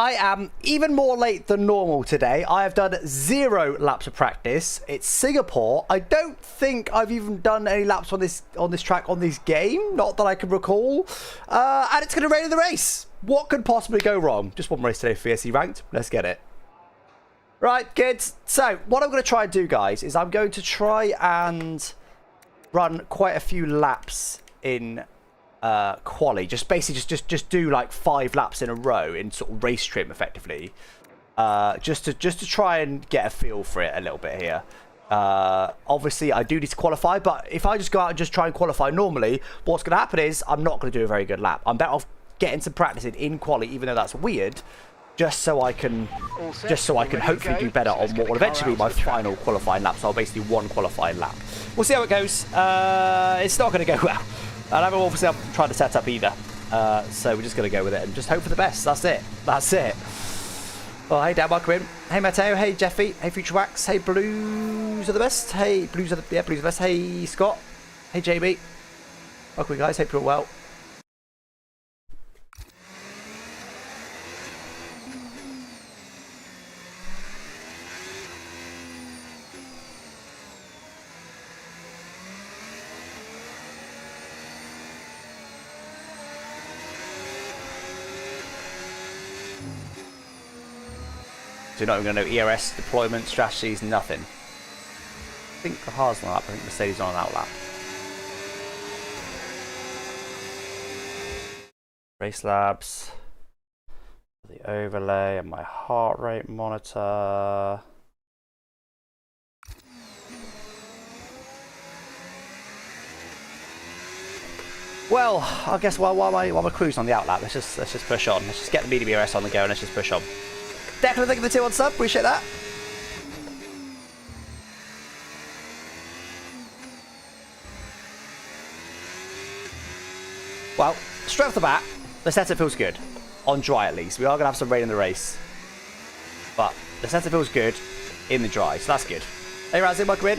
I am even more late than normal today. I have done 0 laps of practice. It's Singapore. I don't think I've even done any laps on this track on this game. Not that I can recall. And it's going to rain in the race. What could possibly go wrong? Just one race today for VSE ranked. Let's get it. Right, kids. So what I'm going to try and do, guys, is I'm going to try and run quite a few laps in quali. Just basically just do like 5 laps in a row in sort of race trim, effectively. Just to try and get a feel for it a little bit here. Obviously, I do need to qualify, but if I just go out and just try and qualify normally, what's going to happen is I'm not going to do a very good lap. I'm better off getting some practice in quali, even though that's weird. Just so I can hopefully do better on what will eventually be my final qualifying lap. So I'll basically 1 qualifying lap. We'll see how it goes. It's not going to go well. And I'm obviously not trying to set up either. So we're just going to go with it and just hope for the best. That's it. That's it. Well, hey, Dan, welcome in. Hey, Matteo. Hey, Jeffy. Hey, Future Wax. Hey, Blues are the best. Hey, Blues are the best. Hey, Scott. Hey, JB. Welcome, guys. Hope you're well. So you're not even going to know ERS deployment strategies, nothing. I think the Haas on that lap. I think Mercedes on an outlap. Race labs. The overlay and my heart rate monitor. Well, I guess while am I cruising on the outlap, let's just push on. Let's just get the medium ERS on the go and let's just push on. Definitely thank you for the tier 1 sub, appreciate that. Well, straight off the bat, the setup feels good. On dry at least. We are going to have some rain in the race. But the setup feels good in the dry, so that's good. Hey Razzie, welcome in.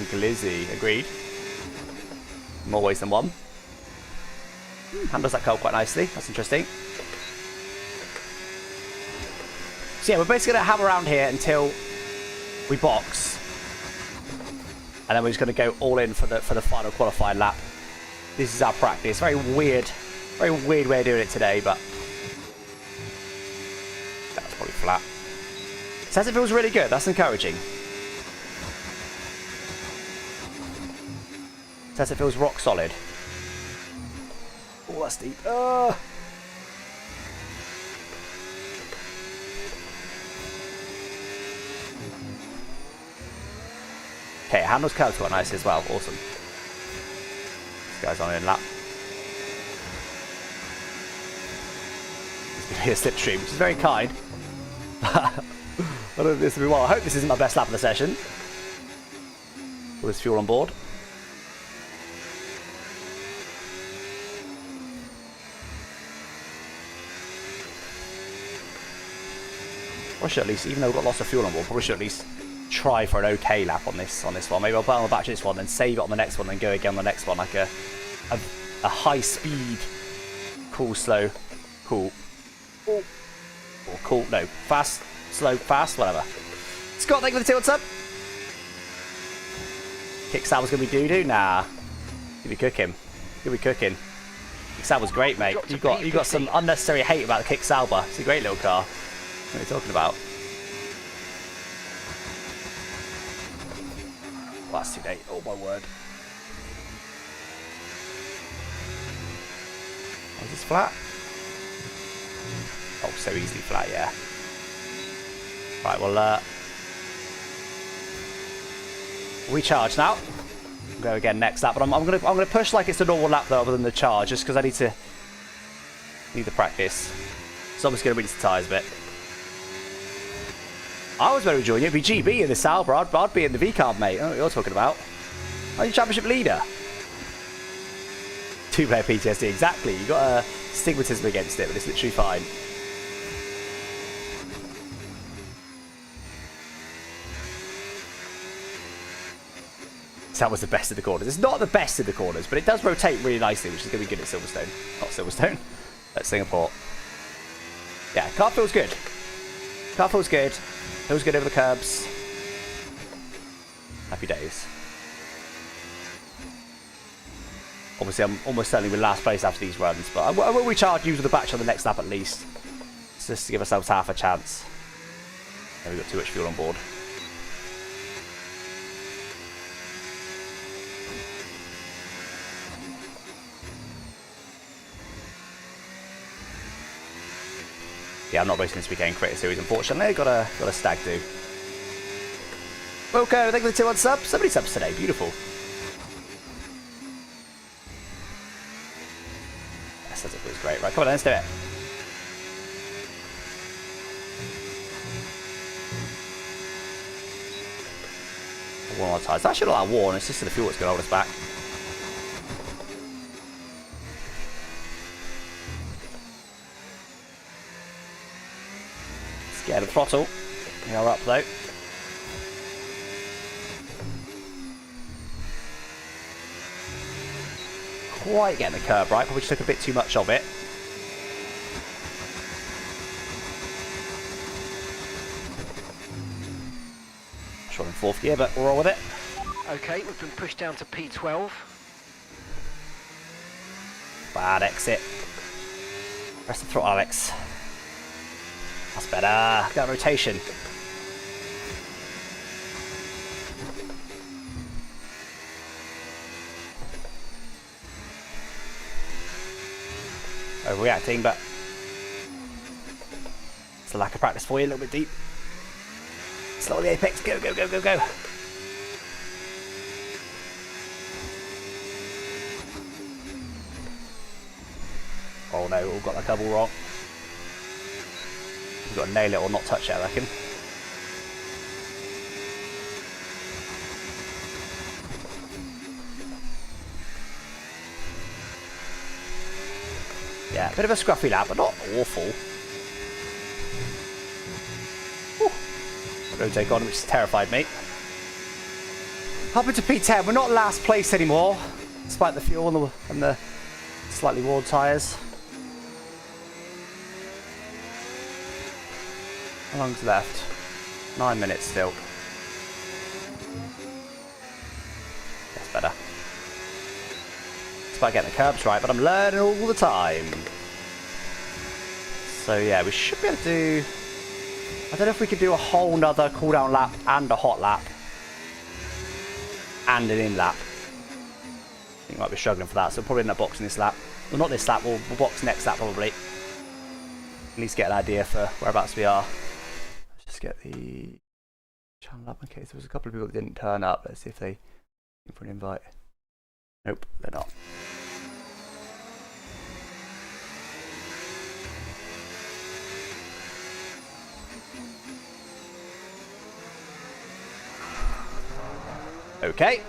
Glizzy, agreed. More ways than one. Handles that cold quite nicely, that's interesting. So yeah, we're basically going to have around here until we box. And then we're just going to go all in for the final qualifying lap. This is our practice. Very weird way of doing it today, but that's probably flat. Says it feels really good, that's encouraging. Says it feels rock solid. Oh, that's deep. Okay, handles curves quite nice as well. Awesome. This guy's on in lap. It's going to be a slipstream, which is very kind. I don't know if this will be well. I hope this isn't my best lap of the session. All this fuel on board. Probably should at least, even though we've got lots of fuel on board, probably should at least try for an okay lap on this one. Maybe I'll put on the batch of this one, then save it on the next one, then go again on the next one, like a high speed, cool, slow, cool, or cool, no, fast, slow, fast, whatever. Scott, thank you for the tier, what's up? Kickstart was gonna be doo-doo? Nah, you'll be cooking. You'll be cooking. Kickstart was great, mate. You got some unnecessary hate about the Kicksauber. It's a great little car. What are you talking about? Well, that's too late. Oh my word. Oh, is this flat? Oh, so easily flat, yeah. Right, well, we charge now. We'll go again next lap, but I'm gonna push like it's a normal lap though, other than the charge, just because I need the practice. So I'm just gonna reach the tyres a bit. I was very enjoying it. It'd be GB in the Sauber. I'd be in the V-card, mate. I don't know what you're talking about. Are you championship leader? 2-player PTSD, exactly. You got a stigmatism against it, but it's literally fine. That was the best of the corners. It's not the best of the corners, but it does rotate really nicely, which is going to be good at Silverstone. Not Silverstone, at Singapore. Yeah, car feels good. Car feels good. Feels good over the curbs. Happy days. Obviously, I'm almost certainly with last place after these runs, but I will recharge you to the batch on the next lap at least. Just to give ourselves half a chance. We've got too much fuel on board. Yeah, I'm not racing this weekend Critter Series, unfortunately. Got a stag do. Wilco, thank you for the 2-1 subs. So many subs today, beautiful. Yes, that feels great. Right, come on, let's do it. One more time. It's actually not that worn, it's just the fuel that's going to hold us back. Let's get the throttle. We are up though. Quite getting the curb right, probably just took a bit too much of it. Short in fourth gear, but we'll roll with it. Okay, we've been pushed down to P12. Bad exit. Press the throttle, Alex. That's better. Got rotation. Overreacting, but it's a lack of practice for you. A little bit deep. Slow the apex. Go, go, go, go, go. Oh no, we've got the couple wrong. We've got to nail it or not touch it, I reckon. Yeah, a bit of a scruffy lap, but not awful. Road take on, which terrified me. Up into P10, we're not last place anymore, despite the fuel and the slightly worn tyres. How long's left? 9 minutes still. That's better. It's about getting the curbs right, but I'm learning all the time. So yeah, we should be able to do... I don't know if we could do a whole nother cooldown lap and a hot lap. And an in lap. I think we might be struggling for that, so we'll probably end up boxing this lap. Well, not this lap, we'll box next lap probably. At least get an idea for whereabouts we are. Let's just get the channel up in case there was a couple of people that didn't turn up. Let's see if they came for an invite. Nope, they're not. Okay.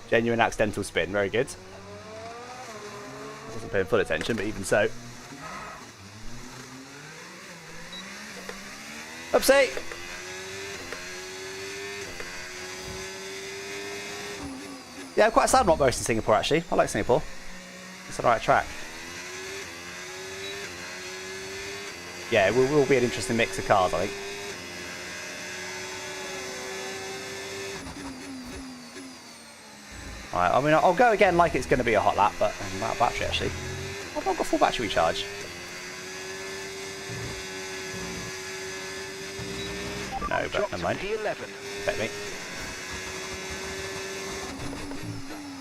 Genuine accidental spin, very good. I wasn't paying full attention, but even so. Upsy! Yeah, I'm quite sad not most in Singapore actually. I like Singapore. It's the right track. Yeah, it will be an interesting mix of cars, I think. Alright, I mean, I'll go again like it's going to be a hot lap, but I'm out of battery actually. I've not got full battery recharge. No, but never mind. Affect me.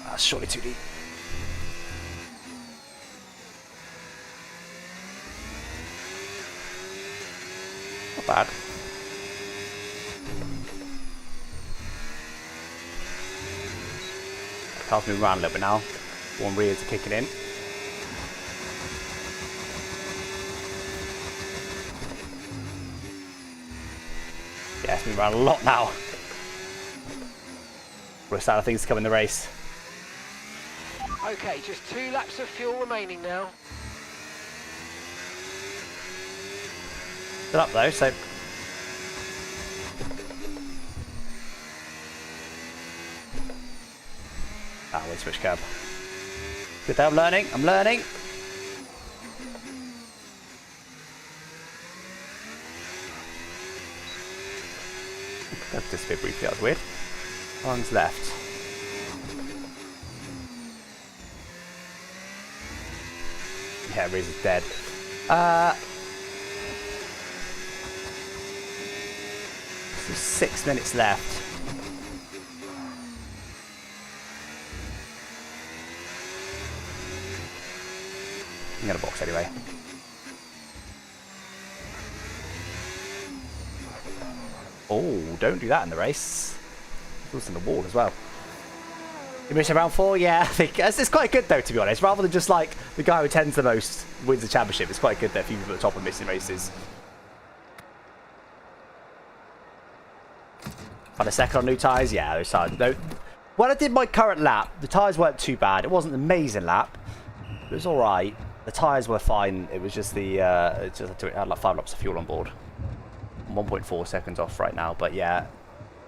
That's surely too deep. Not bad. Car's moving around a little bit now. One rears are kicking in. Yeah, it's moving around a lot now. We're sad of things to come in the race. Okay, just 2 laps of fuel remaining now. Still up though, so... Ah, we'll switch curb. Good, I'm learning, I'm learning. That disappeared briefly, that was weird. How long's left? Yeah, Riz is dead. So 6 minutes left. I'm gonna box anyway. Oh, don't do that in the race. It's in the wall as well. You missed round 4? Yeah, I think it's quite good though, to be honest. Rather than just like the guy who attends the most wins the championship, it's quite good that a few people at the top are missing races. Had a second on new tyres? Yeah, those tyres. No. When I did my current lap, the tyres weren't too bad. It wasn't an amazing lap. It was alright. The tyres were fine. It was just the I had like 5 laps of fuel on board. 1.4 seconds off right now, but yeah.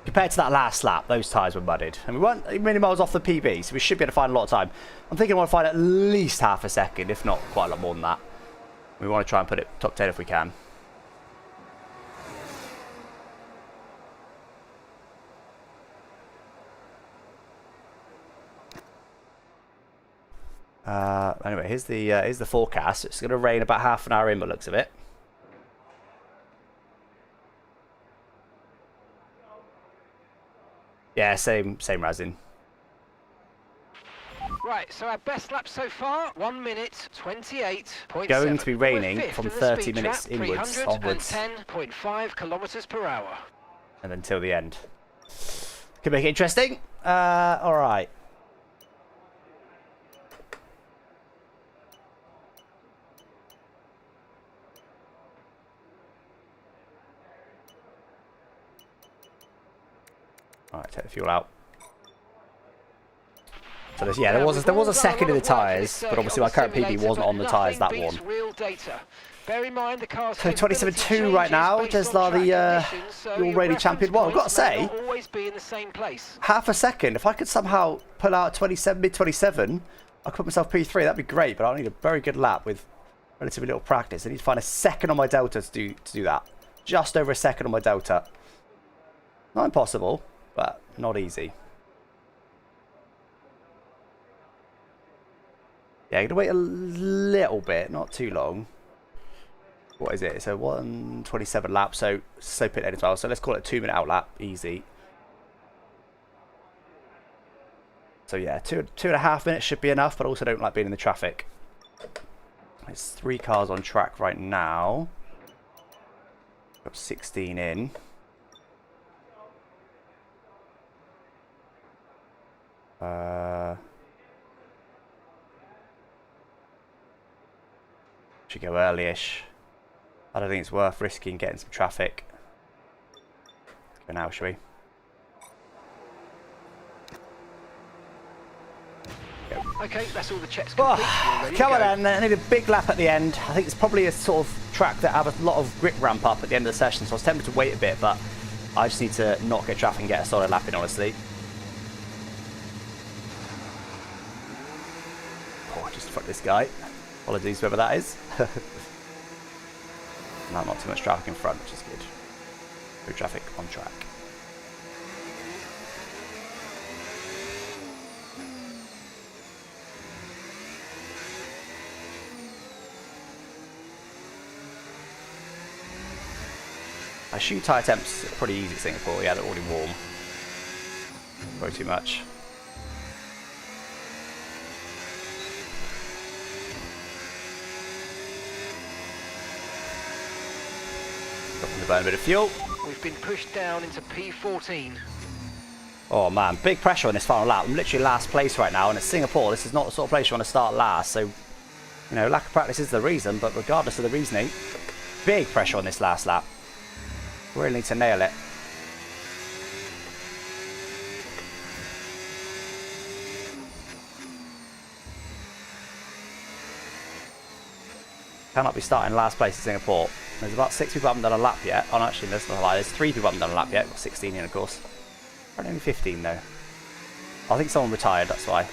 Compared to that last lap, those tyres were mudded. And we weren't many miles off the PB, so we should be able to find a lot of time. I'm thinking I want to find at least half a second, if not quite a lot more than that. We want to try and put it top 10 if we can. Anyway, here's the forecast. It's going to rain about half an hour in by the looks of it. Yeah, same resin. Right, so our best lap so far, 1 minute 28.7. Going to be raining from 30 minutes inwards onwards. 10.5 kilometers per hour. And until the end. Could make it interesting. Alright. Alright, take the fuel out. So there's, yeah, there was a second in the tyres, but obviously my current PB wasn't on the tyres that one. Bear in mind the car's so 27.2 right now, just like the already champion. Well, I've got to say, half a second. If I could somehow pull out 27, mid-27, I could put myself P3. That'd be great, but I'll need a very good lap with relatively little practice. I need to find a second on my delta to do that. Just over a second on my delta. Not impossible, but not easy. Yeah, I'm going to wait a little bit, not too long. What is it? It's a 127 lap, so pit lane as well. So let's call it a 2-minute out lap, easy. So yeah, 2.5 minutes should be enough, but I also don't like being in the traffic. There's 3 cars on track right now. Got 16 in. Should go early-ish. I don't think it's worth risking getting some traffic. Go now, shall we? Go. Okay, that's all the checks complete. Oh, come on then, I need a big lap at the end. I think it's probably a sort of track that have a lot of grip ramp up at the end of the session, so I was tempted to wait a bit, but I just need to not get traffic and get a solid lap in, honestly. Oh, just fuck this guy. Apologies, whoever that is. No, not too much traffic in front, which is good. No traffic on track. I assume tyre temps are pretty easy at Singapore. Yeah, they're already warm. Probably too much. Burn a bit of fuel. We've been pushed down into P14. Oh man, big pressure on this final lap. I'm literally last place right now, and it's Singapore. This is not the sort of place you want to start last. So, you know, lack of practice is the reason, but regardless of the reasoning, big pressure on this last lap. Really need to nail it. Cannot be starting last place in Singapore. There's about 6 people who haven't done a lap yet. Oh, no, actually, that's not a lie. There's 3 people who haven't done a lap yet. Got 16 in, of course. Only 15, though. I think someone retired, that's why.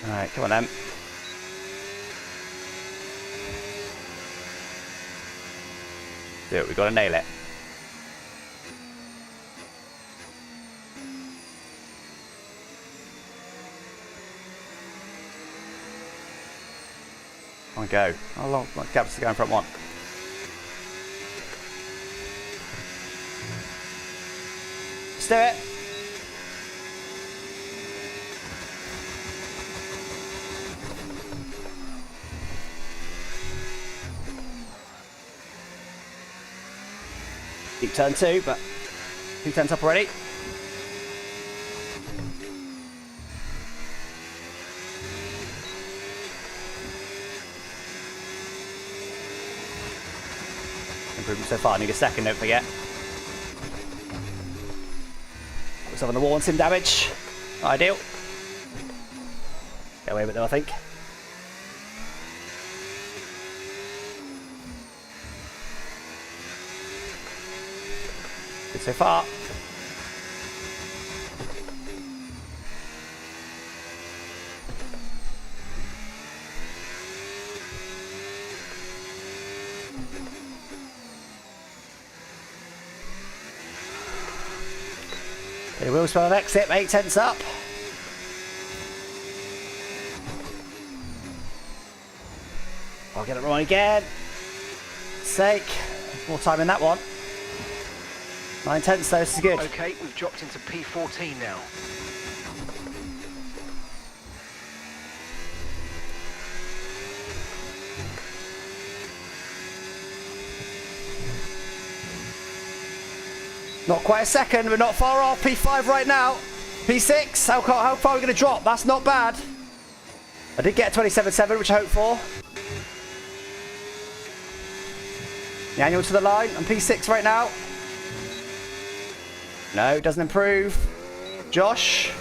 Alright, come on then. Do it, we've got to nail it. On go. How long? What gaps to go in front one? Let's do it. Keep turn 2, but 2 turns up already. Improvement so far. I need a second, don't forget. Put myself on the wall and some damage. Not ideal. Get away with it though, I think. Good so far. The wheel spell of exit, 8/10 up. I'll get it wrong again. Sake. More time in that one. 9/10 though, this is good. Okay, we've dropped into P14 now. Not quite a second, we're not far off. P5 right now. P6, how far are we going to drop? That's not bad. I did get a 27.7, which I hoped for. The annual to the line. I'm P6 right now. No, it doesn't improve. Josh.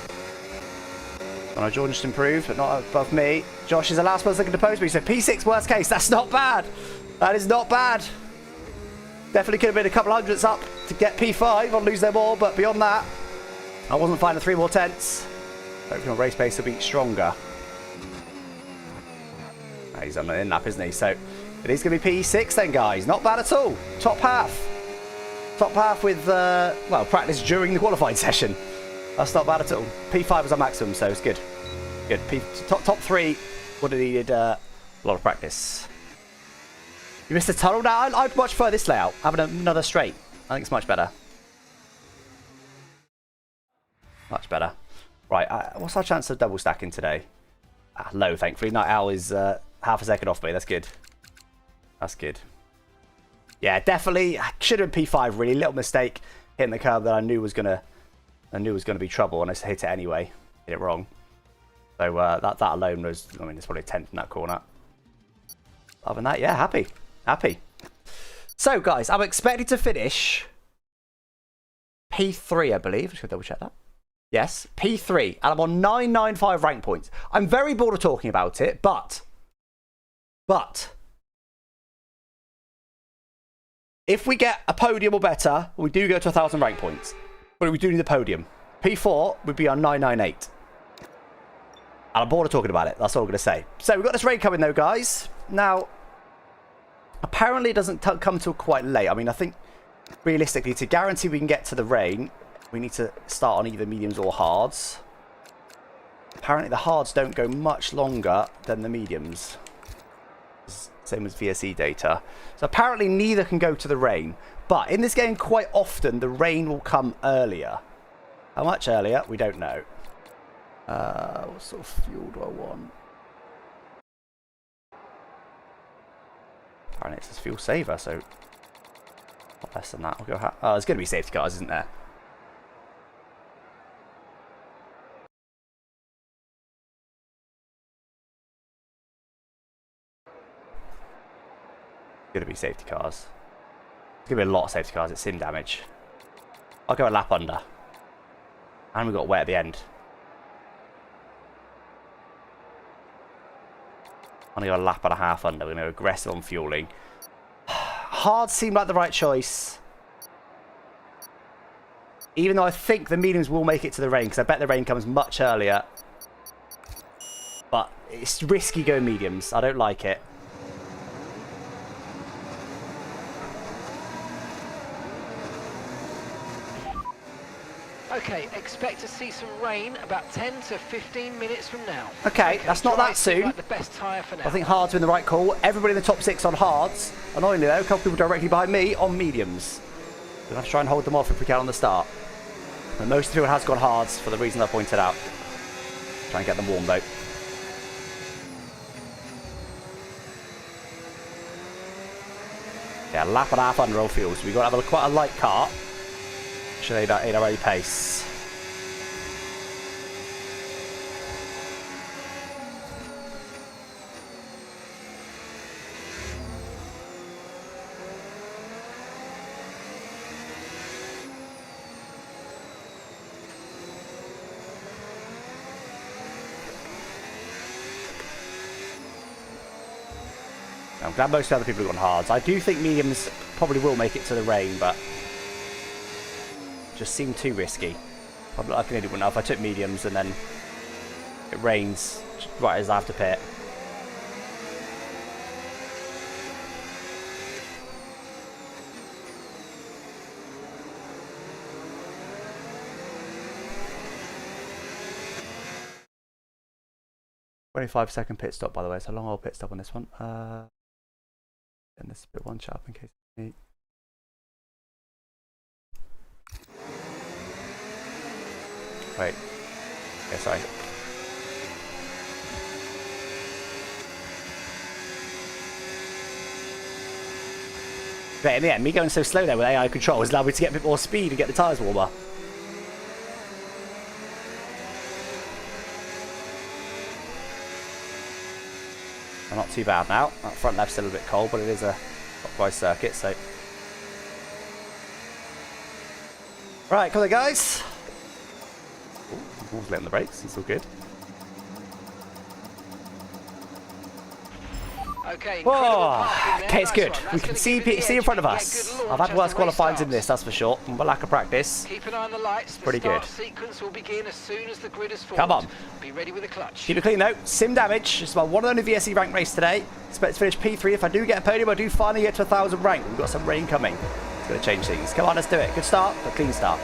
Oh no, Jordan just improved, but not above me. Josh is the last person looking to pose me, so P6 worst case. That's not bad. That is not bad. Definitely could have been a couple hundredths up to get P5 or lose them all, but beyond that, I wasn't finding 3 more tenths. Hopefully my race pace will be stronger. Oh, he's on the in lap, isn't he? So it is going to be P6 then, guys. Not bad at all. Top half. Top half with, well, practice during the qualifying session. That's not bad at all. P5 was our maximum, so it's good. Good. Top 3 would have needed a lot of practice. You missed the tunnel? Now, I'd much prefer this layout. Having another straight. I think it's much better. Much better. Right, what's our chance of double stacking today? Low, thankfully. Night Owl is half a second off me. That's good. That's good. Yeah, definitely. I should have been P5, really. Little mistake. Hitting the curb that I knew was gonna be trouble, and I just hit it anyway. Hit it wrong. So that alone was, I mean, it's probably a 10th in that corner. Other than that, yeah, happy. Happy. So, guys, I'm expected to finish P3, I believe. Just going to double check that. Yes, P3. And I'm on 995 rank points. I'm very bored of talking about it, but if we get a podium or better, we do go to 1,000 rank points. But we do need a podium. P4 would be on 998. And I'm bored of talking about it. That's all I'm going to say. So, we've got this rain coming, though, guys. Now, apparently it doesn't come till quite late. I mean, I think realistically, to guarantee we can get to the rain, we need to start on either mediums or hards. Apparently the hards don't go much longer than the mediums. Same as VSE data. So apparently neither can go to the rain. But in this game, quite often, the rain will come earlier. How much earlier? We don't know. What sort of fuel do I want? Apparently it says fuel saver, so not less than that. We'll go. Oh, there's going to be safety cars, isn't there? Going to be safety cars. There's going to be a lot of safety cars. It's sim damage. I'll go a lap under, and we got wet at the end. I'm going to go a lap and a half under. We're going to go aggressive on fueling. Hard seemed like the right choice. Even though I think the mediums will make it to the rain, because I bet the rain comes much earlier. But It's risky going mediums. I don't like it. Okay, expect to see some rain about 10 to 15 minutes from now. Okay, that's not that soon. Like the best tyre for now. I think hards are in the right call. Everybody in the top 6 on hards. Annoyingly though, a couple people directly behind me on mediums. We'll have to try and hold them off if we can on the start. But most of the people has gone hards for the reason I pointed out. Try and get them warm though. Yeah, lap and a half under all fuels. We've got to have quite a light car. Should aid our own pace. I'm glad most of the other people have gone hards. I do think mediums probably will make it to the rain, but just seemed too risky. I can do enough. I took mediums and then it rains right as I have to pit. "25-second pit stop, by the way. It's a long old pit stop on this one. And this bit one sharp in case I need. Wait. Yeah, sorry. But in the end, me going so slow there with AI control has allowed me to get a bit more speed and get the tyres warmer. Not too bad now. That front left's still a bit cold, but it is a clockwise circuit, so. Right, come on guys. Letting the brakes, it's all good. Okay, okay, it's good. We can see in front of us. I've had worse qualifying in this, that's for sure. But lack of practice. Keep an eye on the lights. Pretty good. The start sequence will begin as soon as the grid is formed. Come on. Be ready with the clutch. Keep it clean though. Sim damage. It's my one and only VSE rank race today. Expect to finish P3. If I do get a podium, I do finally get to 1,000 rank. We've got some rain coming. It's going to change things. Come on, let's do it. Good start, but clean start.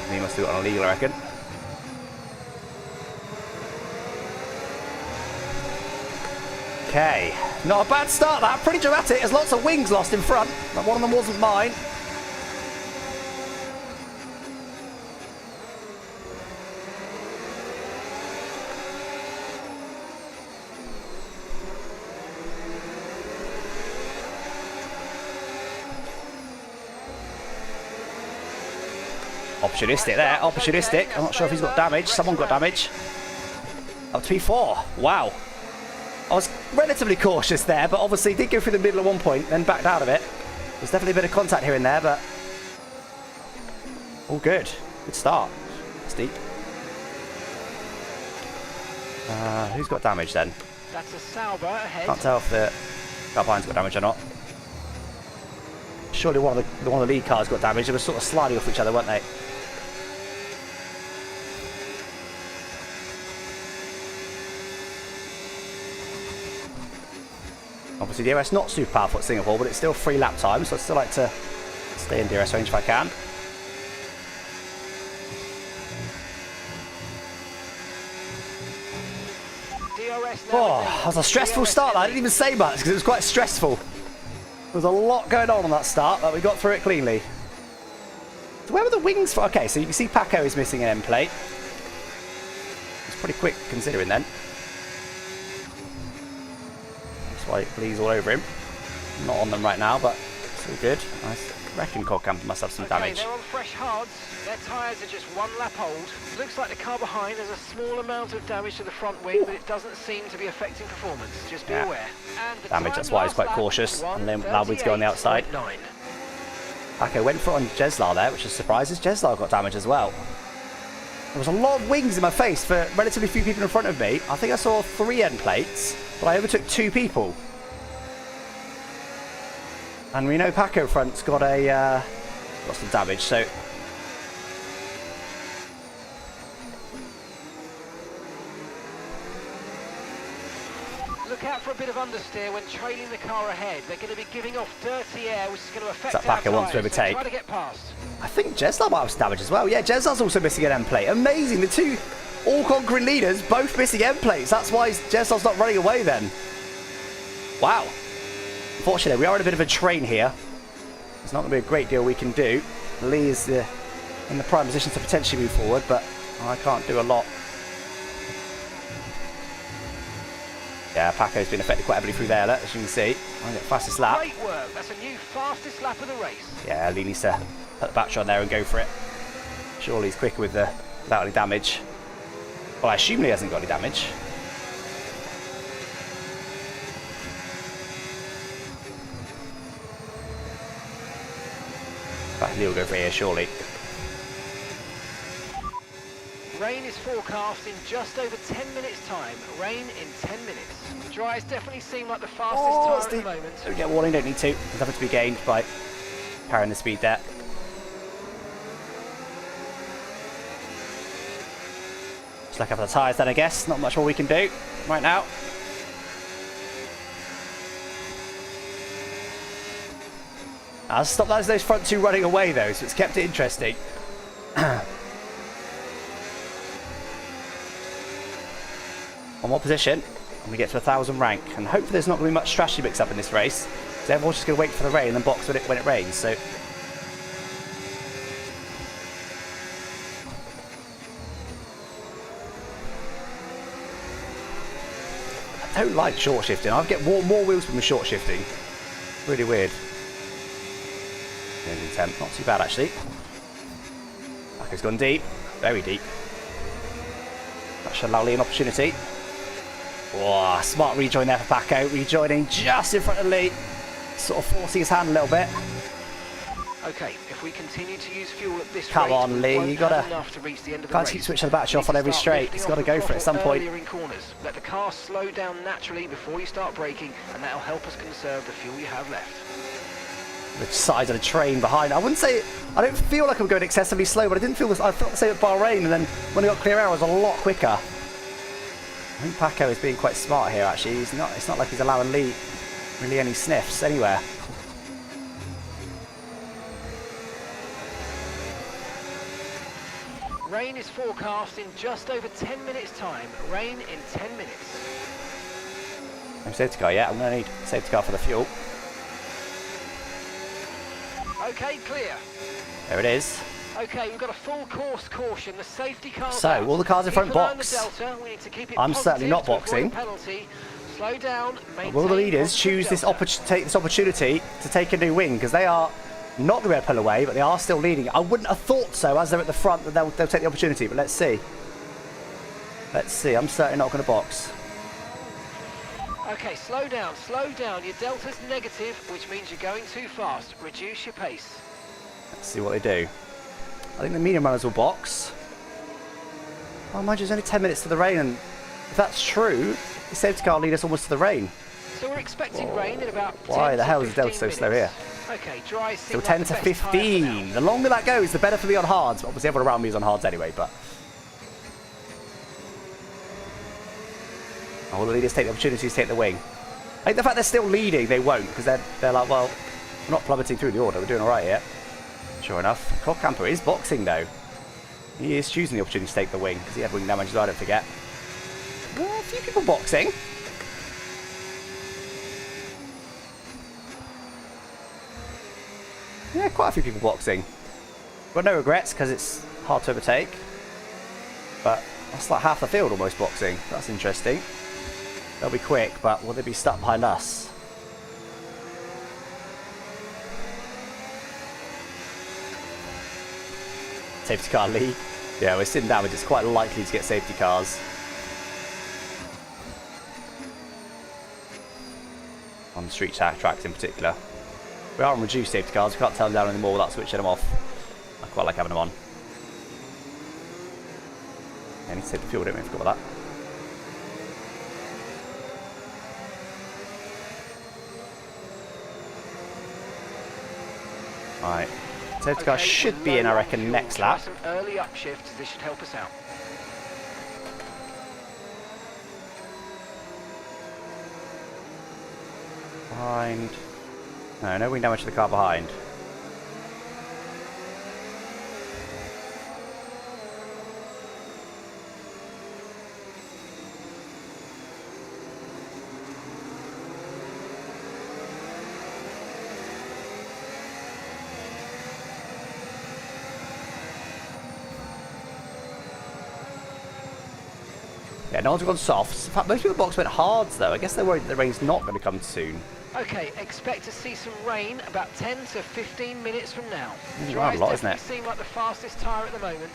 He must do it on illegal, I reckon. Okay, not a bad start that. Pretty dramatic. There's lots of wings lost in front. But one of them wasn't mine. Opportunistic there, opportunistic. I'm not sure if he's got damage. Someone got damage. Up to P4. Wow. I was relatively cautious there, but obviously did go through the middle at one point, then backed out of it. There's definitely a bit of contact here and there, but all good. Good start. Steep. Who's got damage then? That's a Sauber ahead. Can't tell if the car behind's got damage or not. Surely one of the lead cars got damage. They were sort of sliding off each other, weren't they? Obviously DRS not super powerful at Singapore, but it's still 3 lap time, so I'd still like to stay in DRS range if I can. Oh, that was a stressful start. I didn't even say much because it was quite stressful. There was a lot going on that start, but we got through it cleanly. So where were the wings for? Okay, so you can see Paco is missing an end plate. It's pretty quick considering then. That's why it bleeds all over him. Not on them right now, but it's all good. Nice. I reckon Colcamp must have some damage. They're on fresh hards. Their tyres are just 1 lap old. Looks like the car behind has a small amount of damage to the front wing, but it doesn't seem to be affecting performance. Just be aware. And the damage, that's why he's quite cautious, and then allowed me to go on the outside. Okay, went for it on Jeslar there, which is surprises. Jeslar got damage as well. There was a lot of wings in my face for relatively few people in front of me. I think I saw 3 end plates, but I overtook 2 people. And we know Paco front's got some damage, so Look out for a bit of understeer when trailing the car ahead. They're going to be giving off dirty air, which is going to affect that our Paco wants to tyres, so overtake. try to get past. I think Jeslar might have some damage as well. Yeah, Jeslar's also missing an end plate. Amazing, the 2 all-conquering leaders both missing end plates. That's why Jeslar's not running away then. Wow. Unfortunately, we are in a bit of a train here. There's not going to be a great deal we can do. Lee is in the prime position to potentially move forward, but I can't do a lot. Yeah, Paco's been affected quite heavily through there, as you can see. I get fastest lap. Great work. That's a new fastest lap of the race. Yeah, Lee needs to put the battery on there and go for it. Surely he's quicker without any damage. Well, I assume he hasn't got any damage. But Lee will go for here, surely. Rain is forecast in just over 10 minutes' time. Rain in 10 minutes. The dries definitely seem like the fastest tire at the moment. Don't get warning, don't need to. There's nothing to be gained by carrying the speed there. Just look up at the tyres then, I guess. Not much more we can do right now. I'll stop those front 2 running away though, so it's kept it interesting. One more position, and we get to 1,000 rank. And hopefully there's not going to be much strategy mix up in this race, because everyone's just going to wait for the rain and then box when it rains. So I don't like short shifting. I get more wheels from the short shifting. Really weird. Temp, not too bad actually. Paco's gone deep, very deep. That should allow Lee an opportunity. Whoa, smart rejoin there for Paco, rejoining just in front of Lee, sort of forcing his hand a little bit. Okay, if we continue to use fuel at this Come rate, on, Lee, you gotta can't keep switching the battery off on every straight. It's got to go for it at some point. In corners. Let the car slow down naturally before you start braking, and that'll help us conserve the fuel you have left. The size of the train behind. I wouldn't say, I don't feel like I'm going excessively slow, but I didn't feel this. I felt the same at Bahrain, and then when I got clear air, I was a lot quicker. I think Paco is being quite smart here. Actually, it's not like he's allowing Lee really any sniffs anywhere. Rain is forecast in just over 10 minutes' time. Rain in 10 minutes. No safety car yet. I'm going to need a safety car for the fuel. Okay, clear. There it is. Okay, we've got a full course caution. The safety car. So, all the cars in front box. I'm certainly not boxing. Slow down. Will the leaders choose take this opportunity to take a new wing? Because they are not going to be able to pull away, but they are still leading. I wouldn't have thought so, as they're at the front, that they'll take the opportunity. But let's see. Let's see. I'm certainly not going to box. Okay, slow down, slow down. Your delta's negative, which means you're going too fast. Reduce your pace. Let's see what they do. I think the medium runners will box. Oh, mind you, it's only 10 minutes to the rain, and if that's true, the safety car will lead us almost to the rain. So we're expecting rain in about 10 Why the hell is to the delta 15 so slow here? Okay, dry. So 10 to 15. The longer that goes, the better for me on hards. Obviously, everyone around me is on hards anyway, but... Oh, will the leaders take the opportunity to take the wing? I think the fact they're still leading, they won't, because they're like, well, we're not plummeting through the order. We're doing all right here. Sure enough. Clock Camper is boxing, though. He is choosing the opportunity to take the wing, because he had wing damage as well, don't forget. Well, a few people boxing. Yeah, quite a few people boxing. Got no regrets, because it's hard to overtake. But that's like half the field almost boxing. That's interesting. They'll be quick, but will they be stuck behind us? Safety car lead. Yeah, we're sitting down. It's quite likely to get safety cars. On street tracks in particular. We are on reduced safety cars. We can't turn them down anymore without switching them off. I quite like having them on. Yeah, I need to save the fuel, don't we? I forgot about that. Right. Safety car should be in, I reckon, next lap. Some early upshifts. This should help us out. Behind. No wing damage to the car behind. Yeah, no one's gone softs. In fact, most people in the box went hards, though. I guess they're worried that the rain's not going to come soon. Okay, expect to see some rain about 10 to 15 minutes from now. Right, a lot, isn't it? Seem like the fastest tyre at the moment.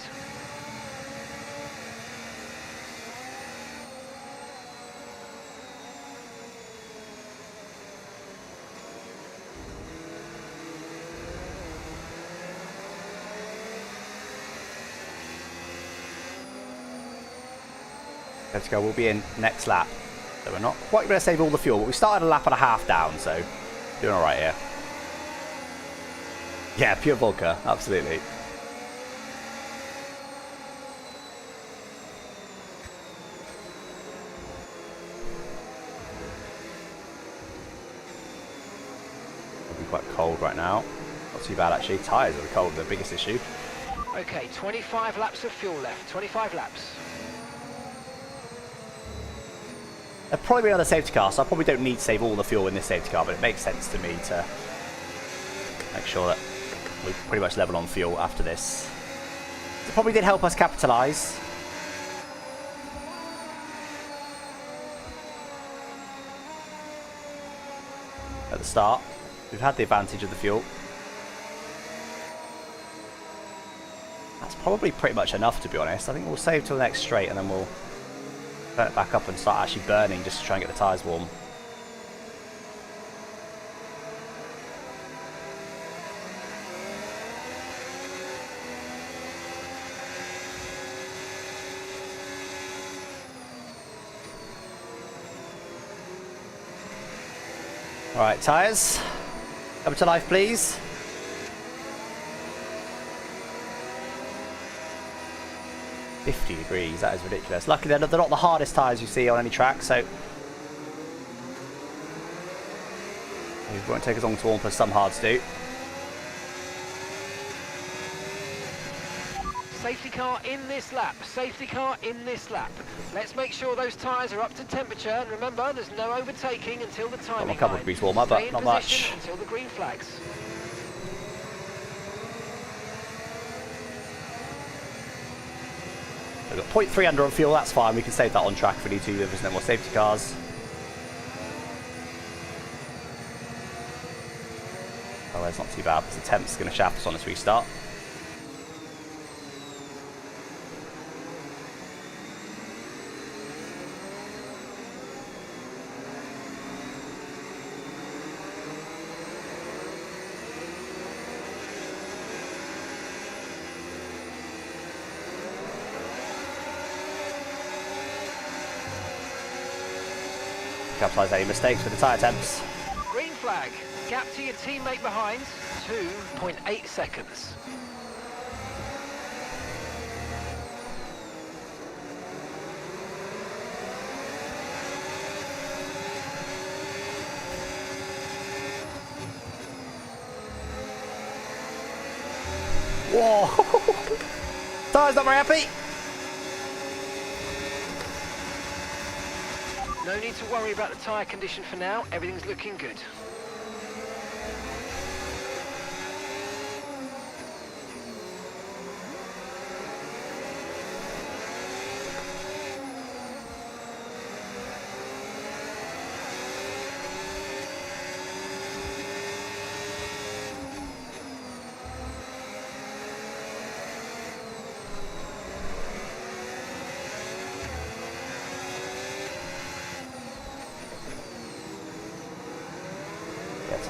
Let's go. We'll be in next lap. So we're not quite going to save all the fuel, but we started a lap and a half down, so doing all right here. Yeah, pure vodka, absolutely. It'll be quite cold right now. Not too bad actually. Tyres are cold, the biggest issue. Okay, 25 laps of fuel left. 25 laps. There'll probably be another safety car, so I probably don't need to save all the fuel in this safety car, but it makes sense to me to make sure that we pretty much level on fuel after this. It probably did help us capitalise. At the start, we've had the advantage of the fuel. That's probably pretty much enough, to be honest. I think we'll save till the next straight and then we'll turn it back up and start actually burning just to try and get the tyres warm. Alright, tyres, come to life please. $50, that is ridiculous. Luckily they're not the hardest tyres you see on any track, so it won't take as long to warm as some hards do. Safety car in this lap. Safety car in this lap. Let's make sure those tyres are up to temperature, and remember there's no overtaking until the timing line. A couple of degrees warmer, but not much. Until the green flags. We've got 0.3 under on fuel, that's fine. We can save that on track if we need to. There's no more safety cars. Oh, it's not too bad because the temp's going to shaft us on this restart. Capitalise any mistakes with the tyre temps. Green flag. Gap to your teammate behind, 2.8 seconds. Whoa! Tyre's not very happy. No need to worry about the tyre condition for now. Everything's looking good.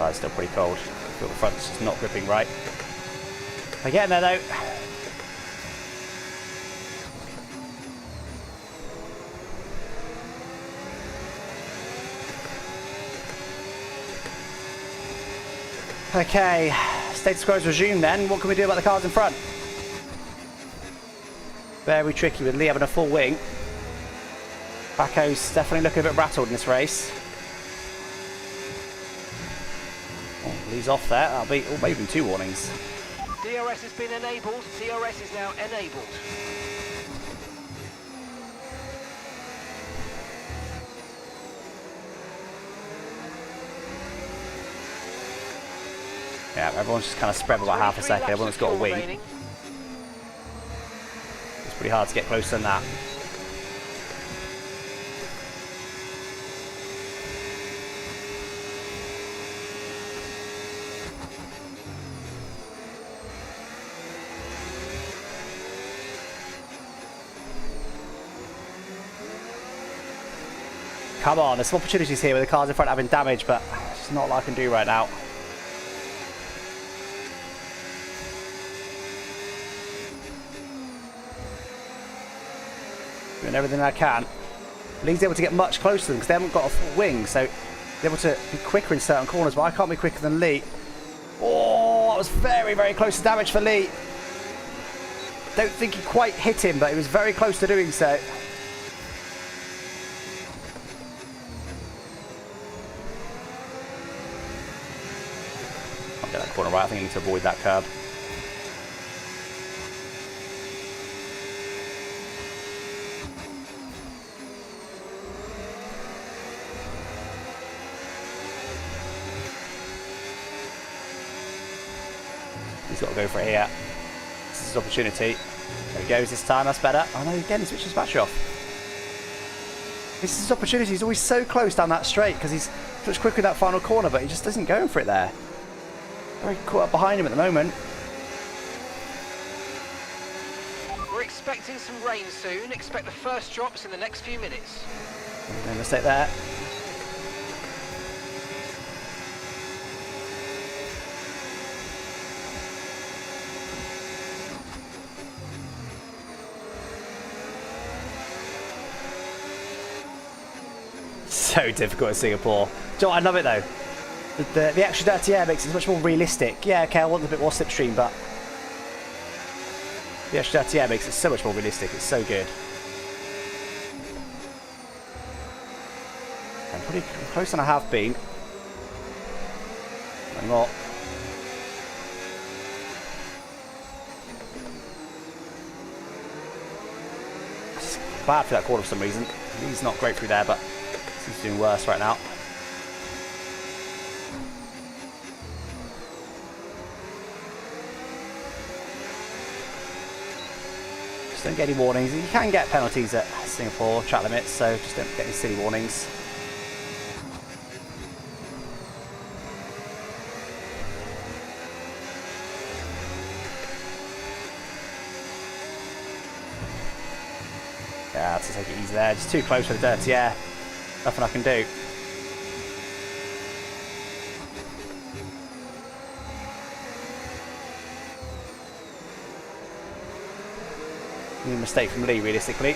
Side's still pretty cold. The front's just not gripping right. I'm getting there though. Okay, status quo is resumed then. What can we do about the cars in front? Very tricky with Lee having a full wing. Baco's definitely looking a bit rattled in this race. Oh, Lee's off there. That'll be, oh, maybe 2 warnings. DRS has been enabled. DRS is now enabled. Yeah, everyone's just kind of spread for about half a second. Everyone's got a wing. Remaining. It's pretty hard to get closer than that. Come on, there's some opportunities here with the cars in front having damage, but it's not a lot I can do right now. Doing everything I can. Lee's able to get much closer to them because they haven't got a full wing, so they're able to be quicker in certain corners, but I can't be quicker than Lee. Oh, that was very, very close to damage for Lee. Don't think he quite hit him, but he was very close to doing so. I'll get that corner right. I think I need to avoid that curb. He's got to go for it here. This is his opportunity. There he goes this time, that's better. Oh no, again he switches his battery off. This is his opportunity. He's always so close down that straight because he's much quicker in that final corner, but he just isn't going for it there. Very caught up behind him at the moment. We're expecting some rain soon. Expect the first drops in the next few minutes. No mistake there. So difficult in Singapore. Do you know what? I love it though. The extra dirty air makes it much more realistic. Yeah, okay, I want a bit more slipstream, but the extra dirty air makes it so much more realistic. It's so good. I'm pretty closer than I have been. Not anymore. It's bad for that corner for some reason. He's not great through there, but he's doing worse right now. Just don't get any warnings. You can get penalties at Singapore track limits, so just don't get any silly warnings. Yeah, I have to take it easy there. Just too close for the dirty air. Nothing I can do. New mistake from Lee, realistically.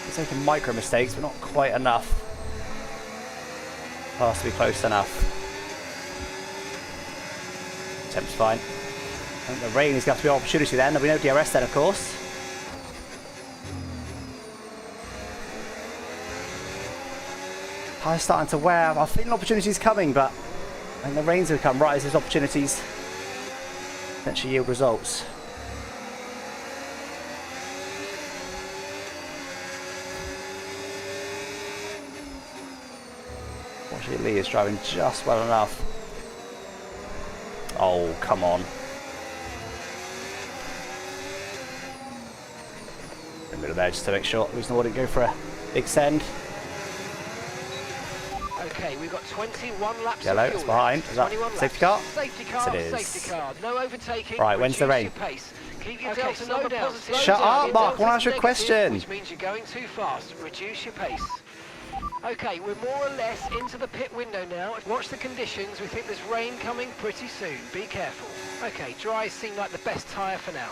He's taking micro mistakes, but not quite enough. Has to be close enough. Temp's fine. I think the rain is going to have to be an opportunity then. There'll be no DRS then, of course. I'm starting to wear. I think opportunities coming, but I think the rains will come right as those opportunities eventually yield results. Fortunately, Lee is driving just well enough. Oh, come on. In the middle there just to make sure Lewis wouldn't go for a big send. Okay, we've got 21 laps Yellow, of fuel it's behind. left. Is that 21 safety car? Safety car, Yes, it is. safety car. No overtaking. Right, when's the rain? Pace. Keep your delta number positive. Shut up, Mark. I want to ask you a question. Which means you're going too fast. Reduce your pace. Okay, we're more or less into the pit window now. Watch the conditions. We think there's rain coming pretty soon. Be careful. Okay, dries seem like the best tyre for now.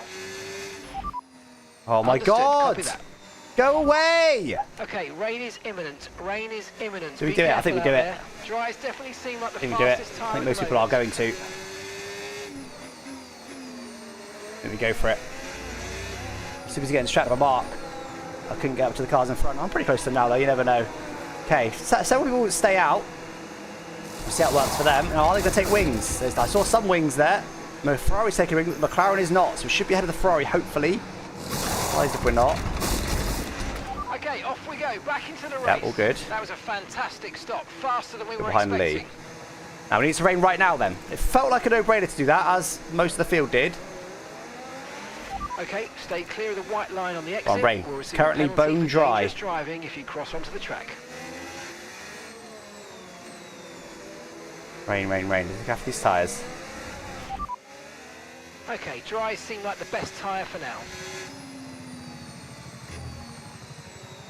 Oh my Understood. God! Copy that. Go away! Okay, rain is imminent. Rain is imminent. Do we Be do it? I think we careful do out it. there. Dries definitely seem like the I think we do it. fastest I tyre. think at most the people are moment. going to. Let me go for it. As soon as you get distracted by Mark, I couldn't get up to the cars in front. I'm pretty close to them now, though. You never know. Okay, several people will stay out. We'll see how it works for them. Now, are they going to take wings? I saw some wings there. Ferrari's taking a wing. McLaren is not, so we should be ahead of the Ferrari, hopefully. Surprised if we're not. Okay, off we go. Back into the race. Yep, all good. That was a fantastic stop. Faster than we were Behind expecting. Lee. Now, we need to rain right now, then. It felt like a no-brainer to do that, as most of the field did. Okay, stay clear of the white line on the exit. On rain. We'll receive Currently a penalty bone for dry. dangerous driving if you cross onto the track. Rain, rain, rain. Look after these tyres. Okay, dries seem like the best tyre for now.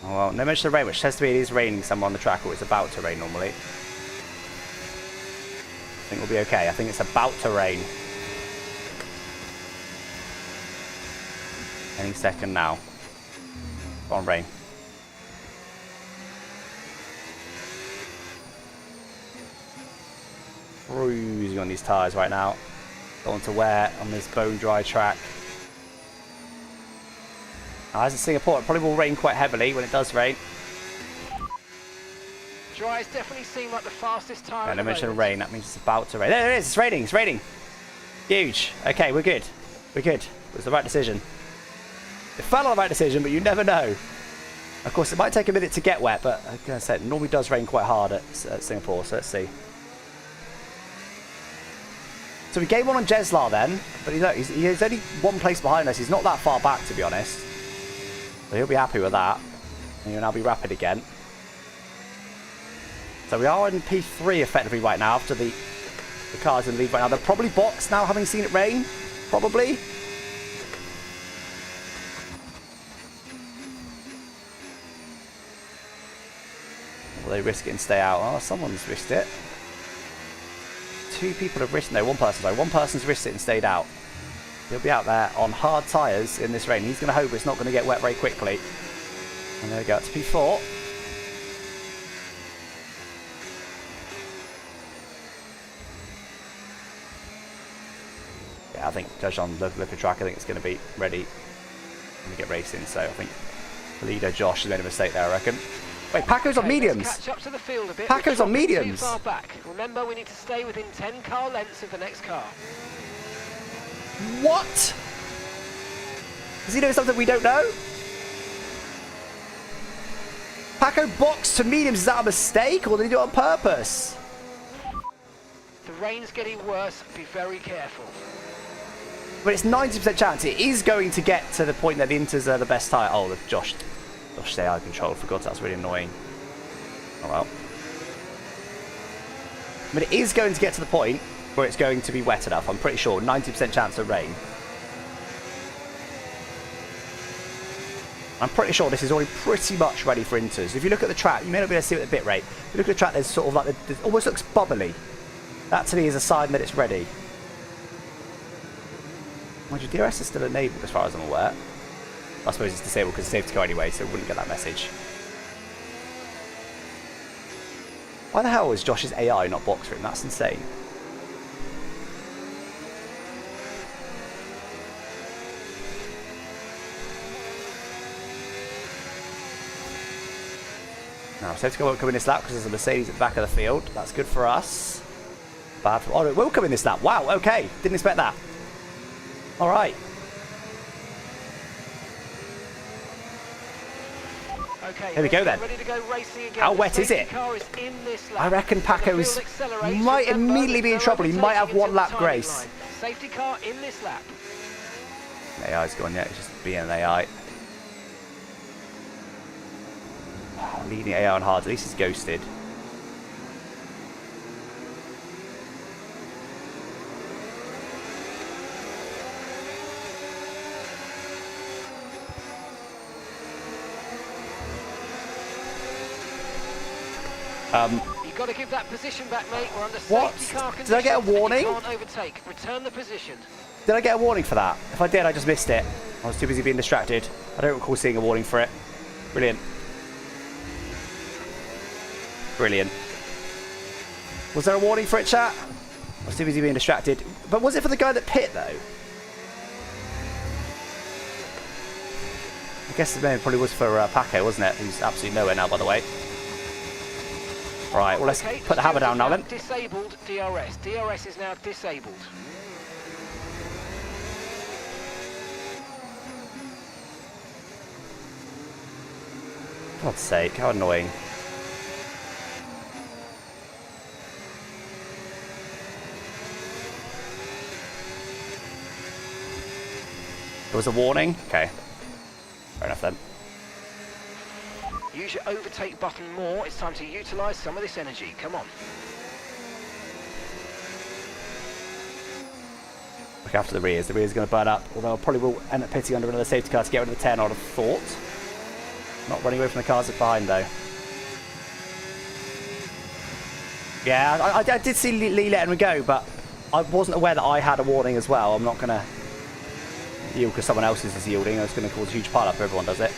Oh, well, no mention of rain, which says to me it is raining somewhere on the track, or it's about to rain normally. I think we'll be okay. I think it's about to rain. Any second now. Go on, rain. Cruising on these tyres right now. Going to wear on this bone dry track. Now, as in Singapore, it probably will rain quite heavily when it does rain. Dries definitely seem like the fastest tyre. And I mentioned rain, that means it's about to rain. There it is, it's raining, it's raining. Huge. Okay, we're good. We're good. It was the right decision. It felt like the right decision, but you never know. Of course, it might take a minute to get wet, but like I said, it normally does rain quite hard at Singapore, so let's see. So we game one on Jeslar then, but he's only one place behind us. He's not that far back, to be honest. So he'll be happy with that. And he'll now be rapid again. So we are in P3 effectively right now after the cars in the lead right now. They're probably boxed now, having seen it rain. Probably. Will they risk it and stay out? Oh, someone's risked it. Two people have risked... No, one person, sorry. One person's risked it and stayed out. He'll be out there on hard tyres in this rain. He's going to hope it's not going to get wet very quickly. And there we go. It's P4. Yeah, I think judged on the look of track, I think it's going to be ready when we get racing. So I think the leader Josh has made a mistake there, I reckon. Wait, Paco's on mediums. Catch up to the field a bit. Paco's on mediums. Too far back. Remember, we need to stay within 10 car lengths of the next car. What? Does he know something we don't know? Paco boxed to mediums. Is that a mistake, or did he do it on purpose? The rain's getting worse. Be very careful. But it's 90% chance it is going to get to the point that the Inters are the best tyre. Oh, the Josh, they are controlled. For God, that's really annoying. Oh well. But it is going to get to the point where it's going to be wet enough. I'm pretty sure. 90% chance of rain. I'm pretty sure this is already pretty much ready for Inters. If you look at the track, you may not be able to see it at the bit rate. If you look at the track, there's sort of like it almost looks bubbly. That to me is a sign that it's ready. Mind you, DRS is still enabled as far as I'm aware. I suppose it's disabled because it's safety car anyway, so it wouldn't get that message. Why the hell is Josh's AI not boxed for him? That's insane. Now, safety car won't come in this lap because there's a Mercedes at the back of the field. That's good for us. Bad for... Oh, it will come in this lap. Wow, okay. Didn't expect that. All right. Okay, here we go then. Ready to go racing again. How wet is it? I reckon Paco's might immediately be in trouble. He might have one lap grace. Safety car in this lap. AI's gone yet. It's just being an AI. Leading AI on hard. At least he's ghosted. You've got to give that position back, mate. We're under What? safety car Did I get a conditions and warning? You can't overtake. Return the position. Did I get a warning for that? If I did, I just missed it. I was too busy being distracted. I don't recall seeing a warning for it. Brilliant. Brilliant. Was there a warning for it, chat? I was too busy being distracted. But was it for the guy that pit, though? I guess it probably was for Paco, wasn't it? Who's absolutely nowhere now, by the way. Right, well, let's put the hammer down now, then. Disabled DRS. DRS is now disabled. God's sake, how annoying. There was a warning? Okay. Fair enough then. Use your overtake button more. It's time to utilise some of this energy. Come on. Look after the rears. The rears are going to burn up, although I probably will end up pitting under another safety car to get rid of the 10, I would have thought. Not running away from the cars behind, though. Yeah, I did see Lee letting me go, but I wasn't aware that I had a warning as well. I'm not going to yield because someone else is yielding. It's going to cause a huge pile up if everyone does it.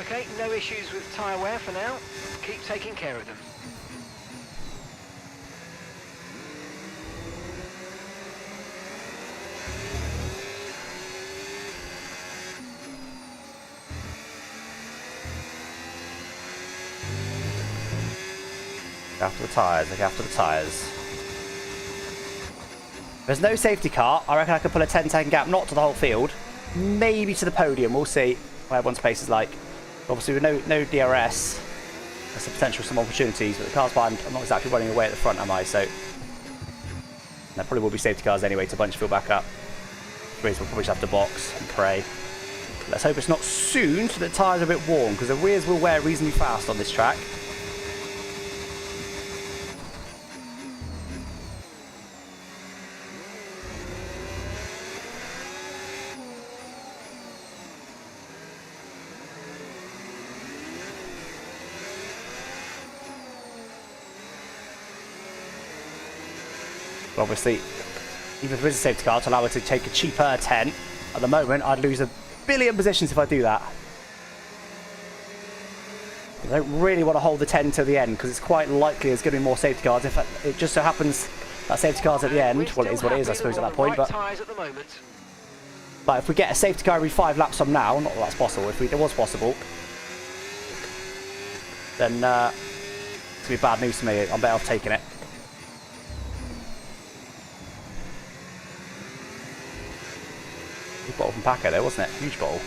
Okay, no issues with tyre wear for now. Keep taking care of them. Look after the tyres, look after the tyres. There's no safety car. I reckon I could pull a 10-second gap, not to the whole field, maybe to the podium. We'll see what everyone's pace is like. Obviously, with no DRS, there's a potential for some opportunities, but the cars behind, I'm not exactly running away at the front, am I? So there probably will be safety cars anyway to bunch field back up. Rears will probably just have to box and pray. Let's hope it's not soon, so the tyres are a bit warm, because the rears will wear reasonably fast on this track. But obviously, even if there is a safety car to allow her to take a cheaper 10, at the moment I'd lose a billion positions if I do that. I don't really want to hold the 10 to the end because it's quite likely there's going to be more safety cars. If it just so happens that safety car's at the end, well, it is what it is, I suppose, at that point. But if we get a safety car every 5 laps from now, not that that's possible, if it was possible, then it's going to be bad news to me. I'm better off taking it. Big bottle from Paco there, wasn't it? Huge bottle.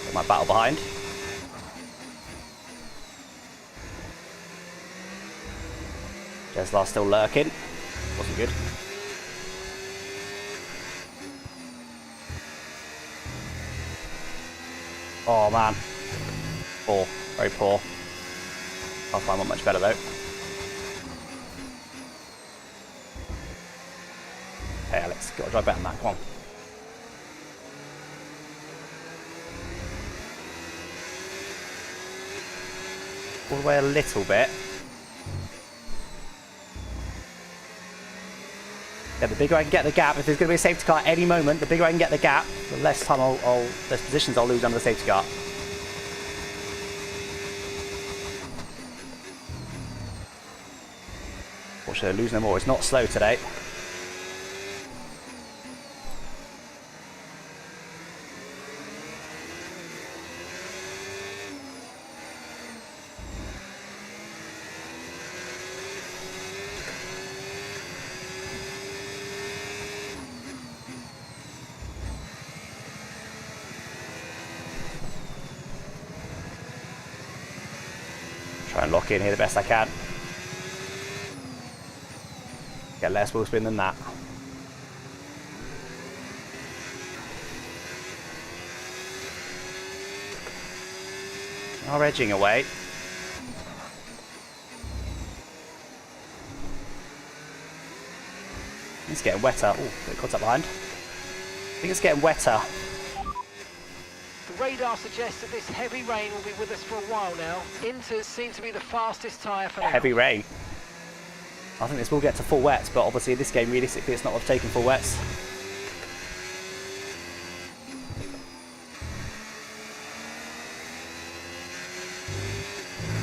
Got my battle behind. Jeslar's still lurking. Wasn't good. Oh man. Poor. Very poor. I'll find one much better though. Hey Alex, gotta drive better than that, come on. All the way a little bit. Yeah, the bigger I can get the gap, if there's going to be a safety car at any moment, the bigger I can get the gap, the less time less positions I'll lose under the safety car. Fortunately, lose no more. It's not slow today. Try and lock in here the best I can. Get less wheel spin than that. Are edging away. It's getting wetter. Oh, bit caught up behind. I think it's getting wetter. radar suggests that this heavy rain will be with us for a while now. Inters seem to be the fastest tyre for now. Heavy rain. I think this will get to full wets, but obviously in this game, realistically, it's not worth taking full wets.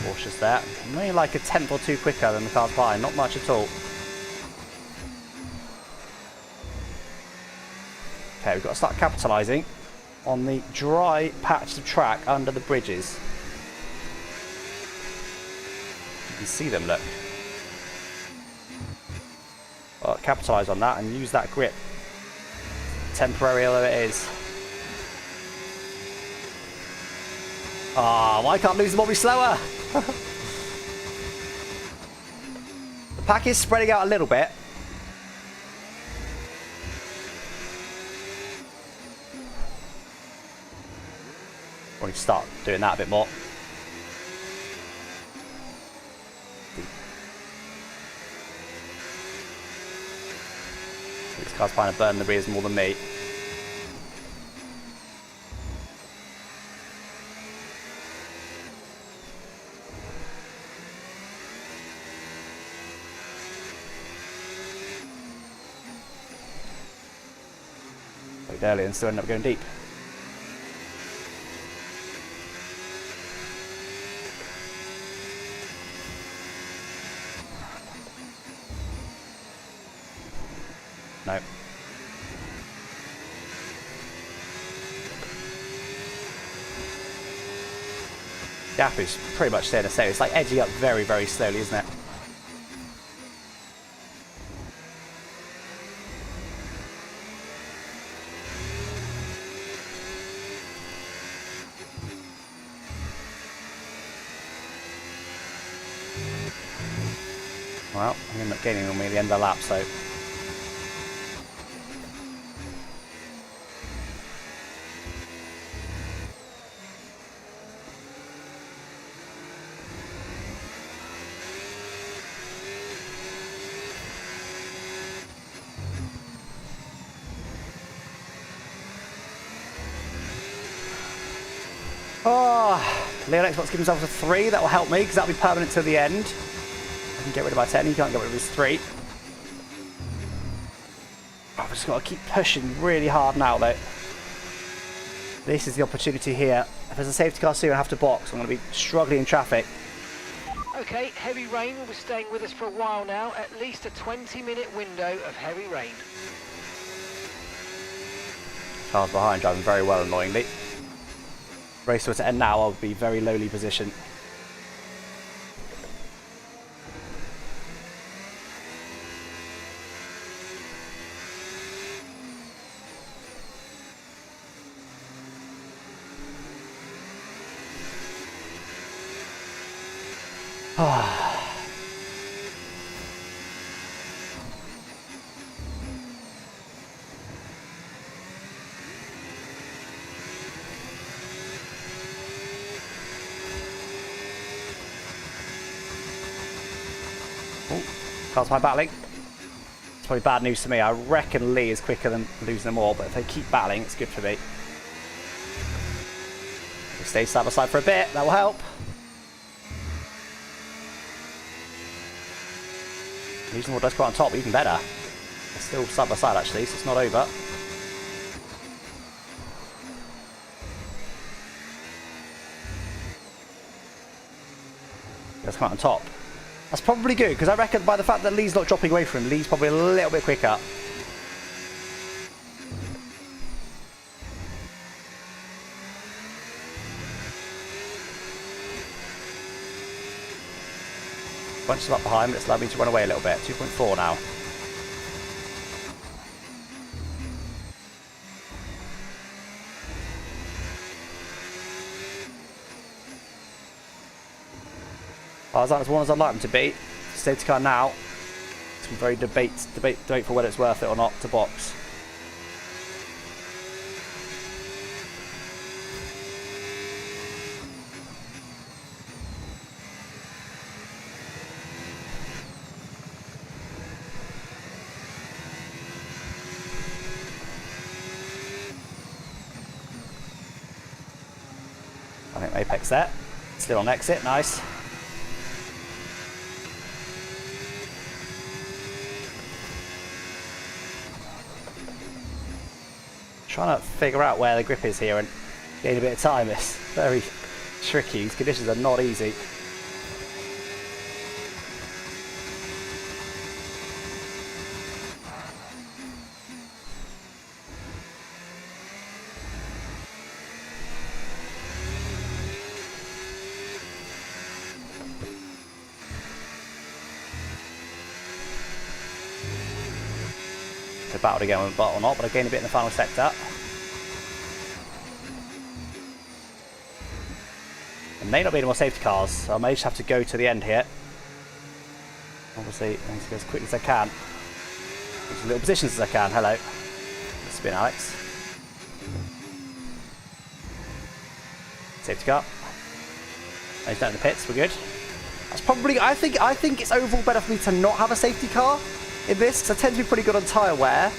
Cautious there. I'm only like a tenth or two quicker than the cars behind, not much at all. Okay, we've got to start capitalising on the dry patches of track under the bridges. You can see them, look. Well, capitalise on that and use that grip. Temporary although it is. Ah, why can't lose the Bobby slower? The pack is spreading out a little bit. We need to start doing that a bit more. This car's trying to burn the rears more than me. Played early and still ended up going deep. No. Gap is pretty much staying the same. It's like edging up very, very slowly, isn't it? Well, I'm going to end up gaining on me at the end of the lap, so... Oh, Leon Xbox gives himself a 3. That will help me because that'll be permanent till the end. I can get rid of my 10. He can't get rid of his 3. I've just got to keep pushing really hard now, though. This is the opportunity here. If there's a safety car soon, I have to box. I'm going to be struggling in traffic. Okay, heavy rain will be staying with us for a while now. At least a 20-minute window of heavy rain. Cars behind driving very well, annoyingly. Race to end now, I'll be very lowly positioned. Car's my battling. It's probably bad news to me. I reckon Lee is quicker than losing them all, but if they keep battling, it's good for me. If stay side by side for a bit, that will help. Losing all does quite on top, even better. It's still side by side actually, so it's not over. That's quite on top. That's probably good, because I reckon by the fact that Lee's not dropping away from him, Lee's probably a little bit quicker. Bunches up behind, but it's allowed me to run away a little bit. 2.4 now. As one as I'd like them to be. Safety car now. It's been very debate for whether it's worth it or not to box. apex there. Still on exit, nice. Trying to figure out where the grip is here and gain a bit of time. It's very tricky. These conditions are not easy. Battled again with Bot or not, but I gained a bit in the final sector. There may not be any more safety cars, so I may just have to go to the end here. Obviously, I need to go as quickly as I can. As little positions as I can. Hello. Spin Alex. Safety car. He's down in the pits, we're good. That's probably, I think it's overall better for me to not have a safety car in this, because I tend to be pretty good on tyre wear.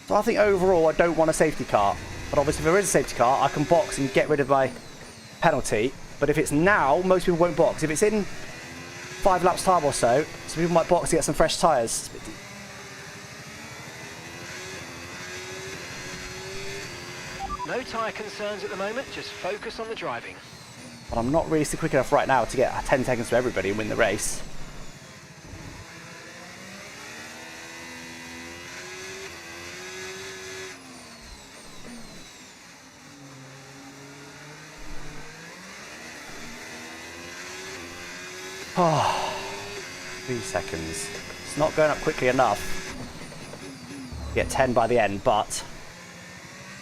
So I think overall I don't want a safety car. But obviously if there is a safety car, I can box and get rid of my penalty. But if it's now, most people won't box. If it's in 5 laps time or so, some people might box to get some fresh tyres. No tyre concerns at the moment, just focus on the driving. But I'm not really still quick enough right now to get 10 seconds to everybody and win the race. Oh, 3 seconds. It's not going up quickly enough. Get 10 by the end, but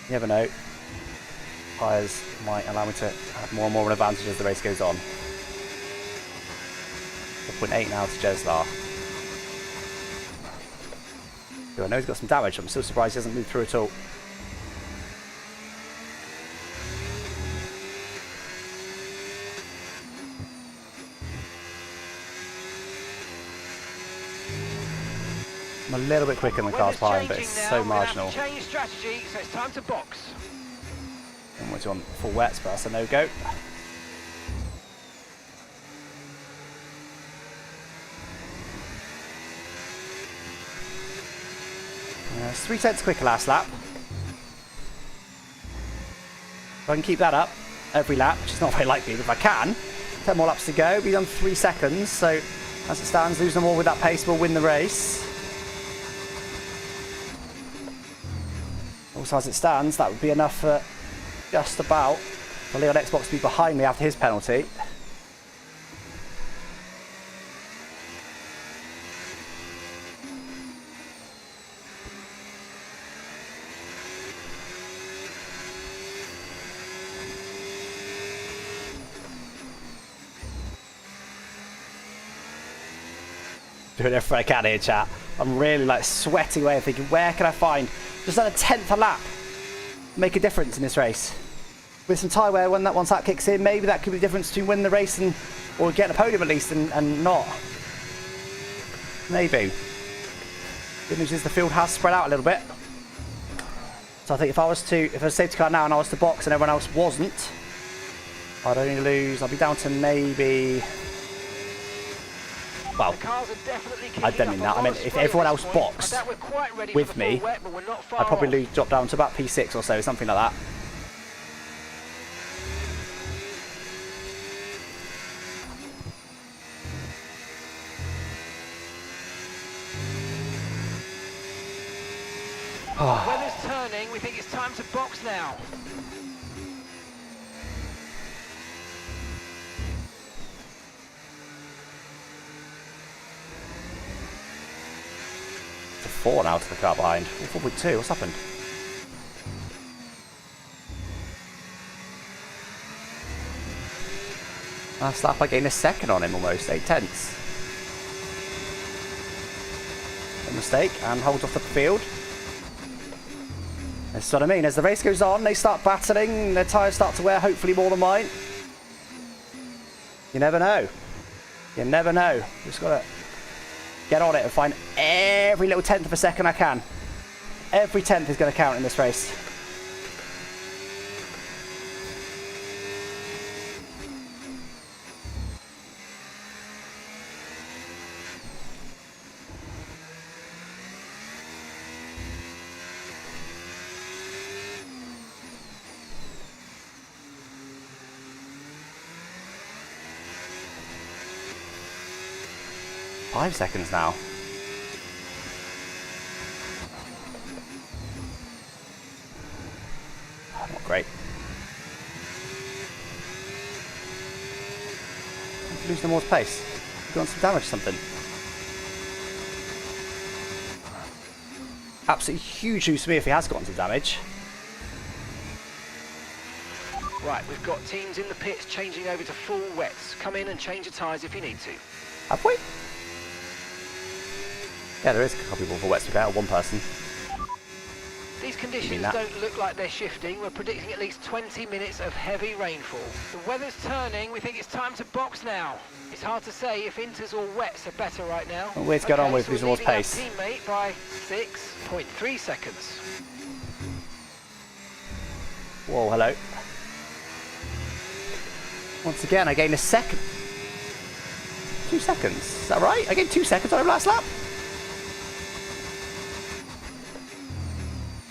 you never know. Tyres might allow me to have more and more of an advantage as the race goes on. 4.8 now to Jeslar. I know he's got some damage. I'm still surprised he hasn't moved through at all. I'm a little bit quicker than the cars behind, but it's so marginal. Change strategy, so it's time to box. And we're on full wets, but that's a no-go. It's 3 tenths quicker last lap. If I can keep that up every lap, which is not very likely, but if I can, 10 more laps to go, be done 3 seconds, so as it stands, losing them all with that pace, we'll win the race. Also, as it stands, that would be enough for just about for Leon Xbox to be behind me after his penalty. Doing everything I can here, chat. I'm really like sweating away thinking, where can I find just at a 10th a lap make a difference in this race? With some tyre wear, when that once that kicks in, maybe that could be the difference between winning the race and or getting a podium at least and not. Maybe. Good news is the field has spread out a little bit. So I think if I was a safety car now and I was to box and everyone else wasn't, I'd only lose, I'd be down to maybe, well, I don't mean that. I mean, if everyone else boxed with me, I'd probably drop down to about P6 or so, something like that. Weather's turning, we think it's time to box now. It's a 4 now to the car behind. 4.2, what's happened? Last lap I gained a second on him almost, 8 tenths. A mistake, and holds off the field. That's what I mean, as the race goes on, they start battling, their tyres start to wear, hopefully more than mine. You never know. You never know. Just got to get on it and find every little tenth of a second I can. Every tenth is going to count in this race. 5 seconds now. Oh, not great. Lose no more pace. You want some damage or something? Absolutely huge use for me if he has gotten some damage. Right, we've got teams in the pits changing over to full wets. Come in and change your tyres if you need to. Have we? Yeah, there is a couple people for wets to go, one person. These conditions don't look like they're shifting. We're predicting at least 20 minutes of heavy rainfall. The weather's turning. We think it's time to box now. It's hard to say if inters or wets are better right now. Well, where's going on with losing more pace? Teammate by 6.3 seconds. Whoa, hello. Once again, I gained a second. 2 seconds. Is that right? I gained 2 seconds on the last lap.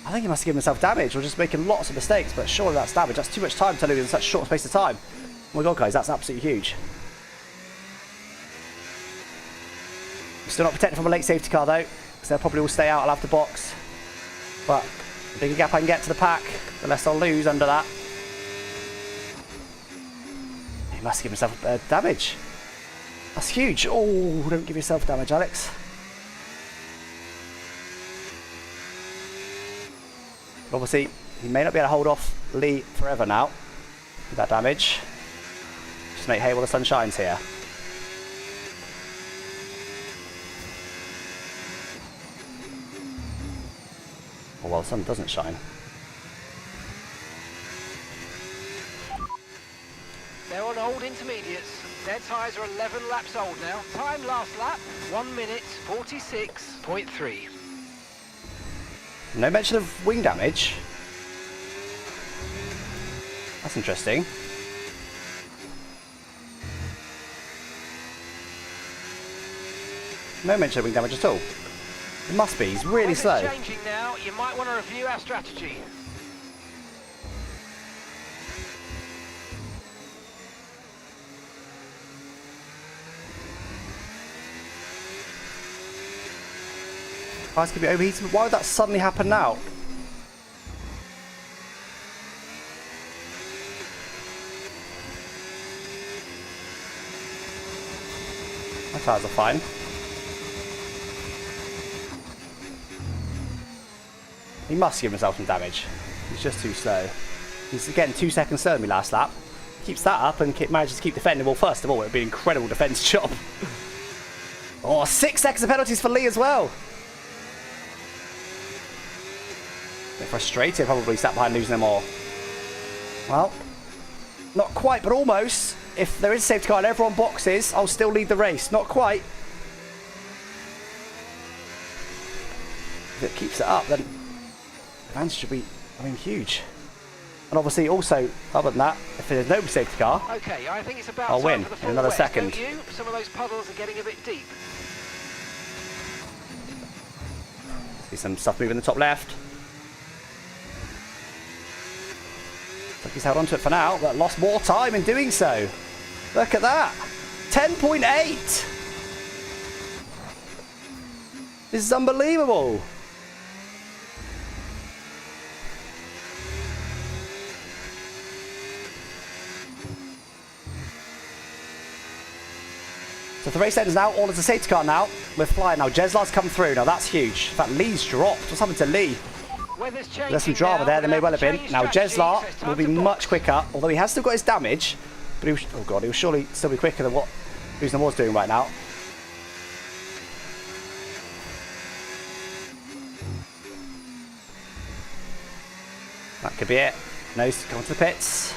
I think he must have given himself damage or just making lots of mistakes, but surely that's damage. That's too much time to lose in such a short space of time. Oh my god, guys, that's absolutely huge. Still not protected from a late safety car though, because they'll probably all stay out. I'll have to box. But the bigger gap I can get to the pack, the less I'll lose under that. He must give himself damage. That's huge. Oh, don't give yourself damage, Alex. But obviously, he may not be able to hold off Lee forever now with that damage. Just make hay while the sun shines here. Oh, well, the sun doesn't shine. They're on old intermediates. Their tyres are 11 laps old now. Time last lap, 1 minute 46.3. No mention of wing damage. That's interesting. No mention of wing damage at all. It must be. He's really slow. It's changing now. You might want to review our strategy. Cars could be overheated. Why would that suddenly happen now? My tyres are fine. He must give himself some damage. He's just too slow. He's getting 2 seconds slower than me last lap. Keeps that up and manages to keep defending. Well, first of all, it would be an incredible defence job. Oh, 6 seconds of penalties for Lee as well. A bit frustrated, probably sat behind losing them all. Well, not quite, but almost. If there is a safety car and everyone boxes, I'll still lead the race. Not quite. If it keeps it up, then the advantage should be, huge. And obviously, also, other than that, if there's no safety car, okay, I think it's about I'll win for the in full another wet, second. don't you? Some of those puddles are getting a bit deep. See some stuff moving in the top left. Looks like he's held on to it for now, but lost more time in doing so. Look at that. 10.8. This is unbelievable. So the race ends now, all is a safety car now. We're flying now. Jeslar's come through. Now that's huge. In fact, Lee's dropped. What's happened to Lee? There's some drama there. There may well have been. Now Jeslar will be much quicker, although he has still got his damage. But oh god, he will surely still be quicker than what Gillon was doing right now. That could be it. No, he's going to the pits.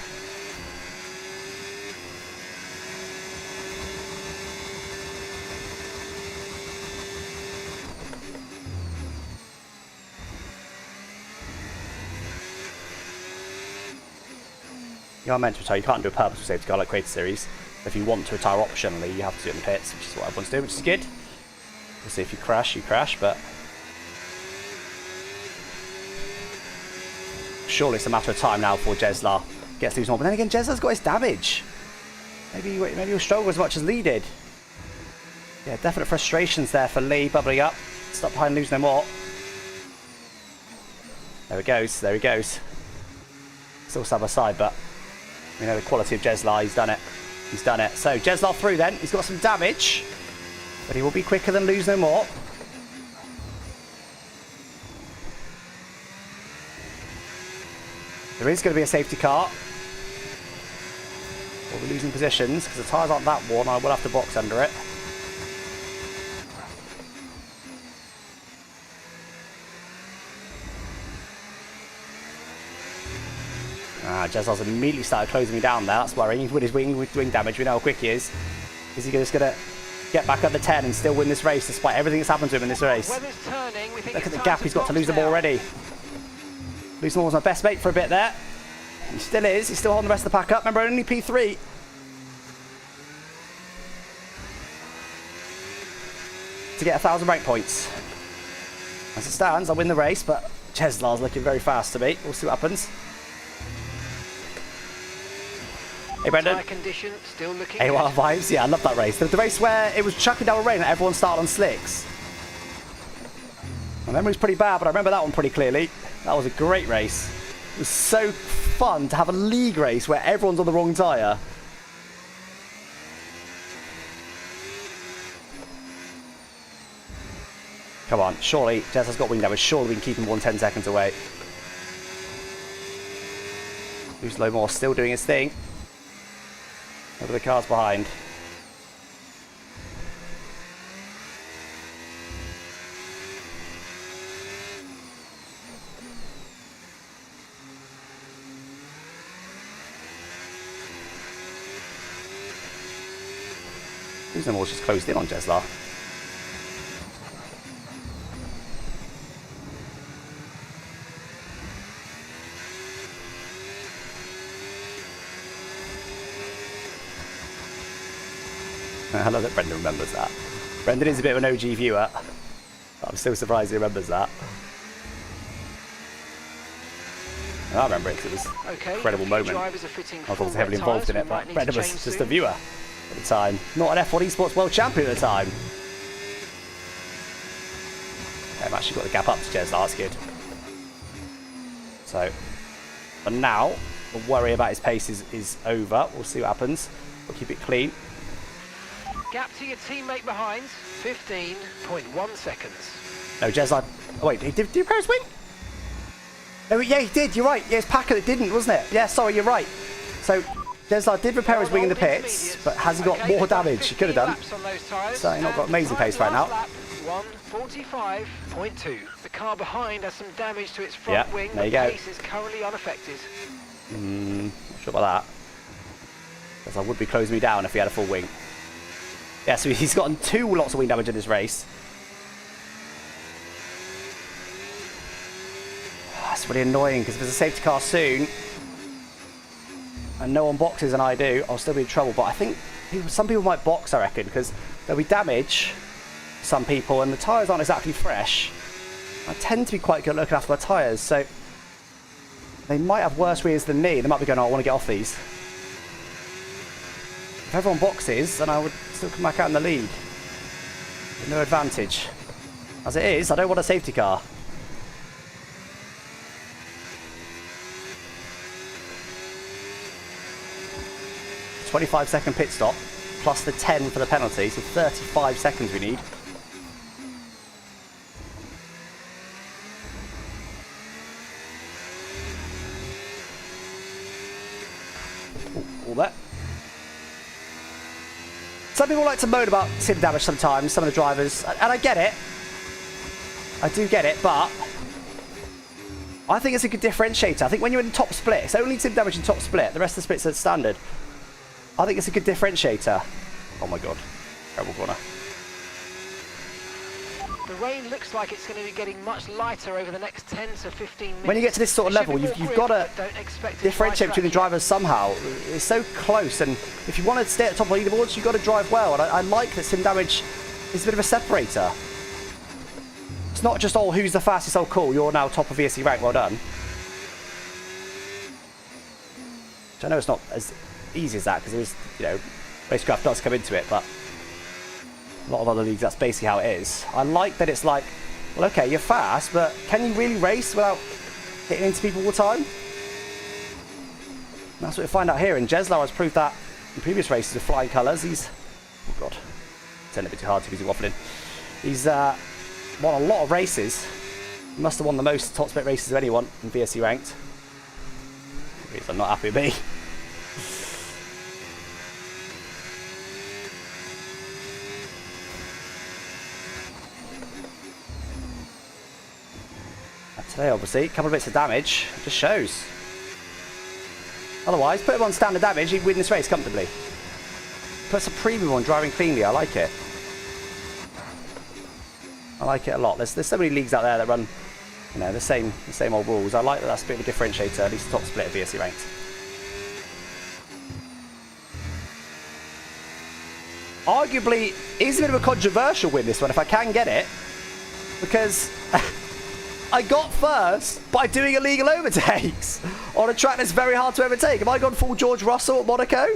You are meant to retire. You can't do a purposeful safety car like Creator Series. If you want to retire optionally, you have to do it in the pits, which is what everyone's doing, which is good. We'll see if you crash, but surely it's a matter of time now before Jeslar gets to lose more. But then again, Jeslar's got his damage. Maybe he'll struggle as much as Lee did. Yeah, definite frustrations there for Lee bubbling up. Stop behind, lose no more. There he goes, there he goes. Still side by side, but we know the quality of Jeslar. He's done it. He's done it. So Jeslar through then. He's got some damage, but he will be quicker than lose no more. There is going to be a safety car. We'll be losing positions because the tyres aren't that worn. I will have to box under it. Jeslar's immediately started closing me down there. That's worrying. With his wing damage, we know how quick he is. Is he just going to get back under 10 and still win this race despite everything that's happened to him in this race? Look at the gap he's got to lose the ball already. Lose the ball was my best mate for a bit there. He still is. He's still holding the rest of the pack up. Remember, only P3. To get 1,000 rank points. As it stands, I win the race, but Jeslar's looking very fast to me. We'll see what happens. Hey Brendan. Condition, still looking AWR vibes. Yeah, I love that race. The race where it was chucking down rain and everyone started on slicks. My memory's pretty bad, but I remember that one pretty clearly. That was a great race. It was so fun to have a league race where everyone's on the wrong tyre. Come on, surely Jez has got wing damage. Surely we can keep him 110 seconds away. Who's low more still doing his thing. Over the cars behind. Who's the more just closed in on Jeslar? I love that Brendan remembers that. Brendan is a bit of an OG viewer. But I'm still surprised he remembers that. I remember it because it was an incredible moment. I was obviously heavily involved in it, but Brendan was just a viewer at the time. Not an F1 Esports World Champion at the time. I've actually got the gap up to Jeslar, that's good. So, for now, the worry about his pace is over. We'll see what happens. We'll keep it clean. Gap to your teammate behind, 15.1 seconds. No, Jeslar. Oh, wait, did he repair his wing? No, yeah, he did. You're right. Yeah, it's Packer that didn't, wasn't it? Yeah, sorry, you're right. So, Jeslar did repair his wing in the pits, but has he got more damage? He could have done. Certainly not got amazing pace right now. 1:45.2. The car behind has some damage to its front wing. There you go. The pace is currently unaffected. Not sure about that. Jeslar would be closing me down if he had a full wing. Yeah, so he's gotten lots of wing damage in this race. That's really annoying because if there's a safety car soon and no one boxes and I do, I'll still be in trouble. But I think some people might box, I reckon, because there'll be damage, some people, and the tyres aren't exactly fresh. I tend to be quite good at looking after my tyres, so they might have worse rears than me. They might be going, oh, I want to get off these. If everyone boxes, then I would still come back out in the lead. With no advantage. As it is, I don't want a safety car. A 25-second pit stop, plus the 10 for the penalty, so 35 seconds we need. All that. Some people like to moan about sim damage sometimes, some of the drivers, and I get it. I do get it, but I think it's a good differentiator. I think when you're in top split, it's only sim damage in top split, the rest of the splits are standard. I think it's a good differentiator. Oh my god, terrible corner. The rain looks like it's going to be getting much lighter over the next 10 to 15 minutes. When you get to this sort of level, you've got to differentiate between the drivers somehow. It's so close, and if you want to stay at the top of the leaderboards, you've got to drive well. And I like that sim damage is a bit of a separator. It's not just, oh, who's the fastest? Oh, cool, you're now top of VSE rank, well done. Which I know it's not as easy as that, because there is, you know, racecraft does come into it, but A lot of other leagues, that's basically how it is. I like that it's like, well, okay, you're fast, but can you really race without hitting into people all the time? And that's what we find out here. And Jeslar has proved that in previous races with flying colours. He's, oh god, it's a bit too hard to be waffling. He's won a lot of races. He must have won the most top split races of anyone in VSE ranked. I'm not happy with me. Today, obviously, a couple of bits of damage. It just shows. Otherwise, put him on standard damage, he'd win this race comfortably. Puts a premium on driving cleanly. I like it. I like it a lot. There's so many leagues out there that run, you know, the same old rules. I like that that's a bit of a differentiator, at least the top split of VSE ranked. Arguably, is a bit of a controversial win, this one, if I can get it. Because I got first by doing illegal overtakes on a track that's very hard to overtake. Have I gone full George Russell at Monaco?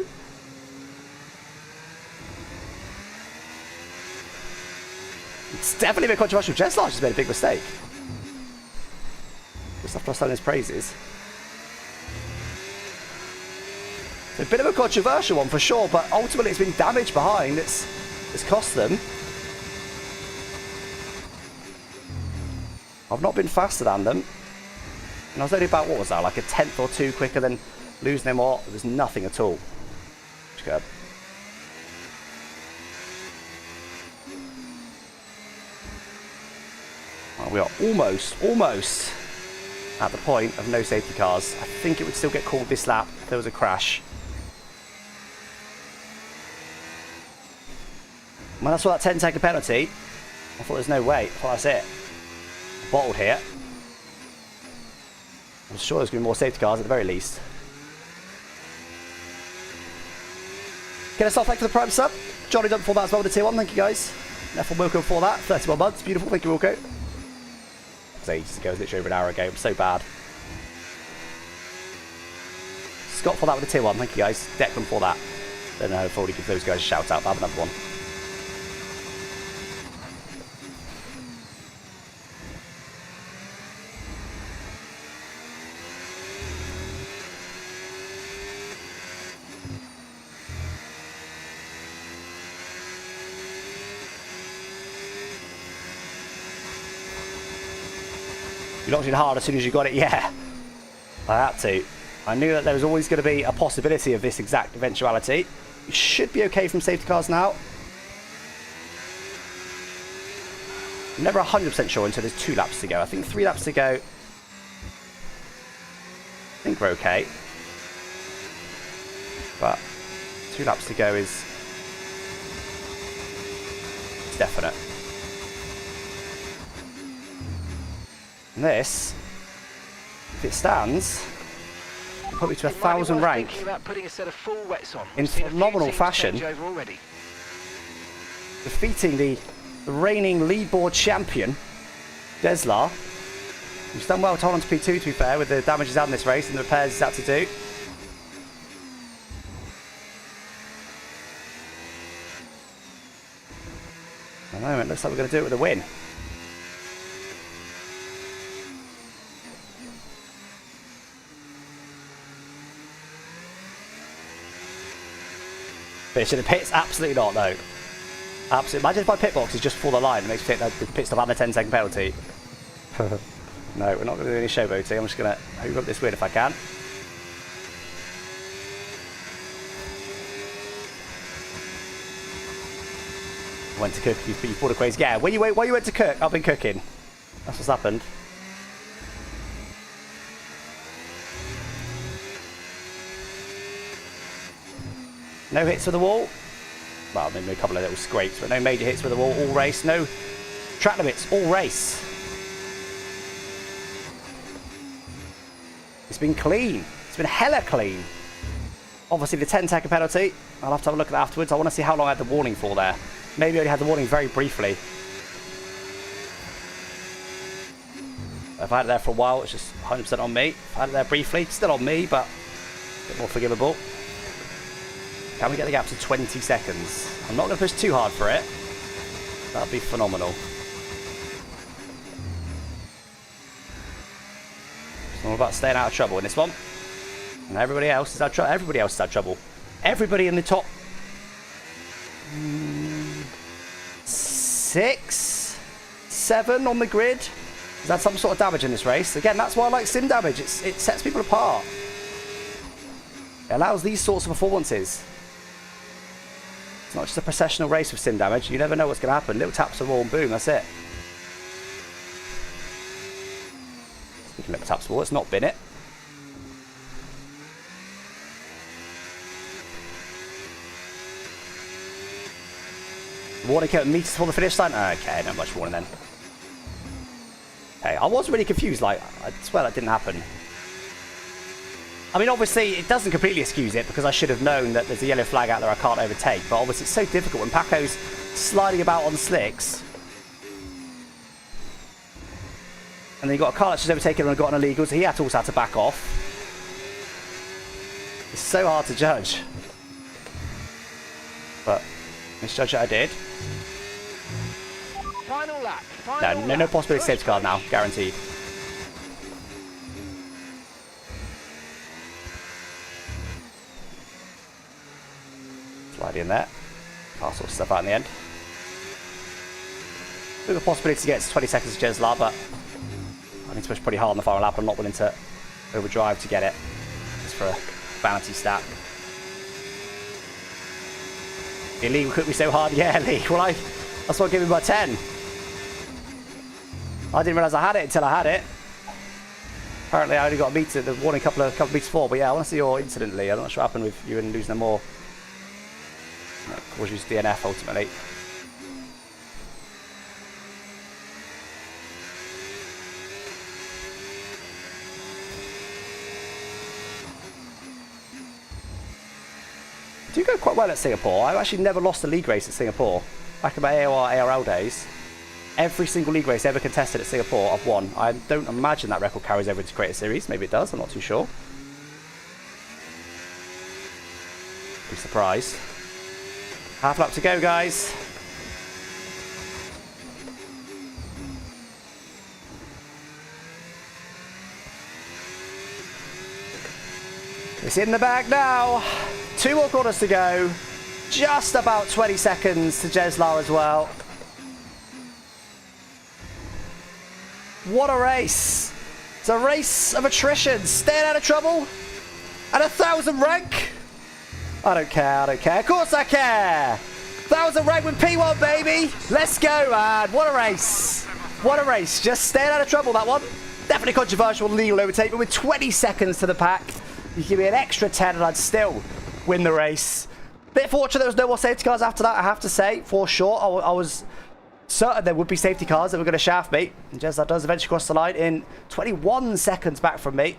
It's definitely a bit controversial. Jeslar just made a big mistake. Just after selling his praises. It's a bit of a controversial one for sure, but ultimately it's been damage behind. It's cost them. I've not been faster than them. And I was only about, what was that, like a tenth or two quicker than losing them all. It was nothing at all. Just go. Well, we are almost at the point of no safety cars. I think it would still get called this lap if there was a crash. When I saw that 10-second penalty, I thought there's no way. I thought that's it. Bottled here. I'm sure there's going to be more safety cars at the very least. Get us off, thank you for the prime sub. Johnny done for that as well with the tier 1, thank you guys. F1 Wilco for that, 31 months, beautiful, thank you Wilco. It was ages ago, it was literally over an hour ago, I'm so bad. Scott for that with the tier 1, thank you guys. Declan for that. Don't know if I'll already give those guys a shout out, but I have another one. You locked it hard as soon as you got it? Yeah, I had to. I knew that there was always going to be a possibility of this exact eventuality. You should be okay from safety cars now. I'm never 100% sure until there's 2 laps to go. I think 3 laps to go. I think we're okay. But 2 laps to go is definite. And this, if it stands, will put me to 1,000 rank in phenomenal fashion, defeating the reigning leaderboard champion, Jeslar. He's done well to hold on to P2, to be fair, with the damage he's had in this race and the repairs he's had to do. At the moment, looks like we're going to do it with a win. Finish in the pits? Absolutely not, no. Absolutely. Imagine if my pit box is just for the line. It makes the pit stop and a 10-second penalty. No, we're not going to do any showboating. I'm just going to hoover up this win if I can. Went to cook. You bought a crazy. Yeah, while you went to cook, I've been cooking. That's what's happened. No hits with the wall. Well, maybe a couple of little scrapes, but no major hits with the wall. All race. No track limits. All race. It's been clean. It's been hella clean. Obviously, the 10-second penalty. I'll have to have a look at that afterwards. I want to see how long I had the warning for there. Maybe I only had the warning very briefly. If I had it there for a while, it's just 100% on me. If I had it there briefly, still on me, but a bit more forgivable. Can we get the gap to 20 seconds? I'm not going to push too hard for it. That'd be phenomenal. It's all about staying out of trouble in this one. And everybody else is out of trouble. Everybody else is out of trouble. Everybody in the top 6, 7 on the grid has had some sort of damage in this race. Again, that's why I like sim damage. It sets people apart. It allows these sorts of performances. It's not just a processional race with sim damage. You never know what's going to happen. Little taps of wall and boom, that's it. Speaking of little taps of wall, it's not been it. Warning count meters before the finish line? Okay, not much warning then. Okay, I was really confused. Like, I swear that didn't happen. I mean, obviously, it doesn't completely excuse it because I should have known that there's a yellow flag out there I can't overtake. But obviously, it's so difficult when Paco's sliding about on slicks. And then you've got a car that's just overtaken and got an illegal, so he also had to back off. It's so hard to judge. But misjudge it I did. Final lap. No possibility of safety car now, guaranteed. Slide in there. Car sort of stuff out in the end. Bit of a possibility to get to 20 seconds to Jeslar, but I need to push pretty hard on the final lap. I'm not willing to overdrive to get it. Just for a vanity stat. Lee could be so hard. Yeah, Lee. Well, that's what gave me my 10. I didn't realise I had it until I had it. Apparently, I only got a meter, the warning couple of meters before. But yeah, I want to see your incident, Lee. I'm not sure what happened with you and losing them more. That caused you DNF ultimately. Do go quite well at Singapore. I've actually never lost a league race at Singapore. Back in my AOR, ARL days, every single league race ever contested at Singapore, I've won. I don't imagine that record carries over into Creator Series. Maybe it does, I'm not too sure. Be surprised. Half lap to go, guys. It's in the bag now. 2 more corners to go. Just about 20 seconds to Jeslar as well. What a race. It's a race of attrition. Staying out of trouble. At 1,000 rank. I don't care, Of course I care. 1,000 rank with P1, baby. Let's go, man. What a race. What a race. Just staying out of trouble, that one. Definitely controversial legal overtake, but with 20 seconds to the pack, you give me an extra 10 and I'd still win the race. Bit fortunate there was no more safety cars after that, I have to say, for sure. I was certain there would be safety cars that were going to shaft me. And Jeslar does eventually cross the line in 21 seconds back from me.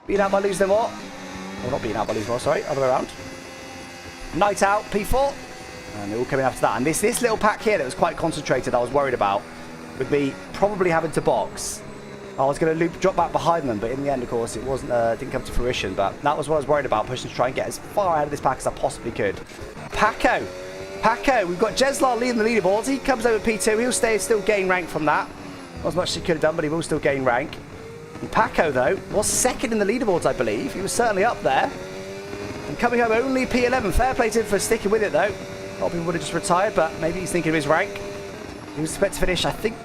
Beaten out by losing more. Well, not beaten out by losing more, sorry. Other way around. Night out, P4. And they're all coming after that. And this little pack here that was quite concentrated, I was worried about. With me probably having to box. I was going to drop back behind them, but in the end, of course, it wasn't. Didn't come to fruition. But that was what I was worried about, pushing to try and get as far ahead of this pack as I possibly could. Paco, we've got Jeslar leading the leaderboards. He comes over P2. He'll still gain rank from that. Not as much as he could have done, but he will still gain rank. And Paco, though, was second in the leaderboards, I believe. He was certainly up there. And coming home only P11. Fair play to him for sticking with it, though. A lot of people would have just retired, but maybe he's thinking of his rank. He was expected to finish, I think,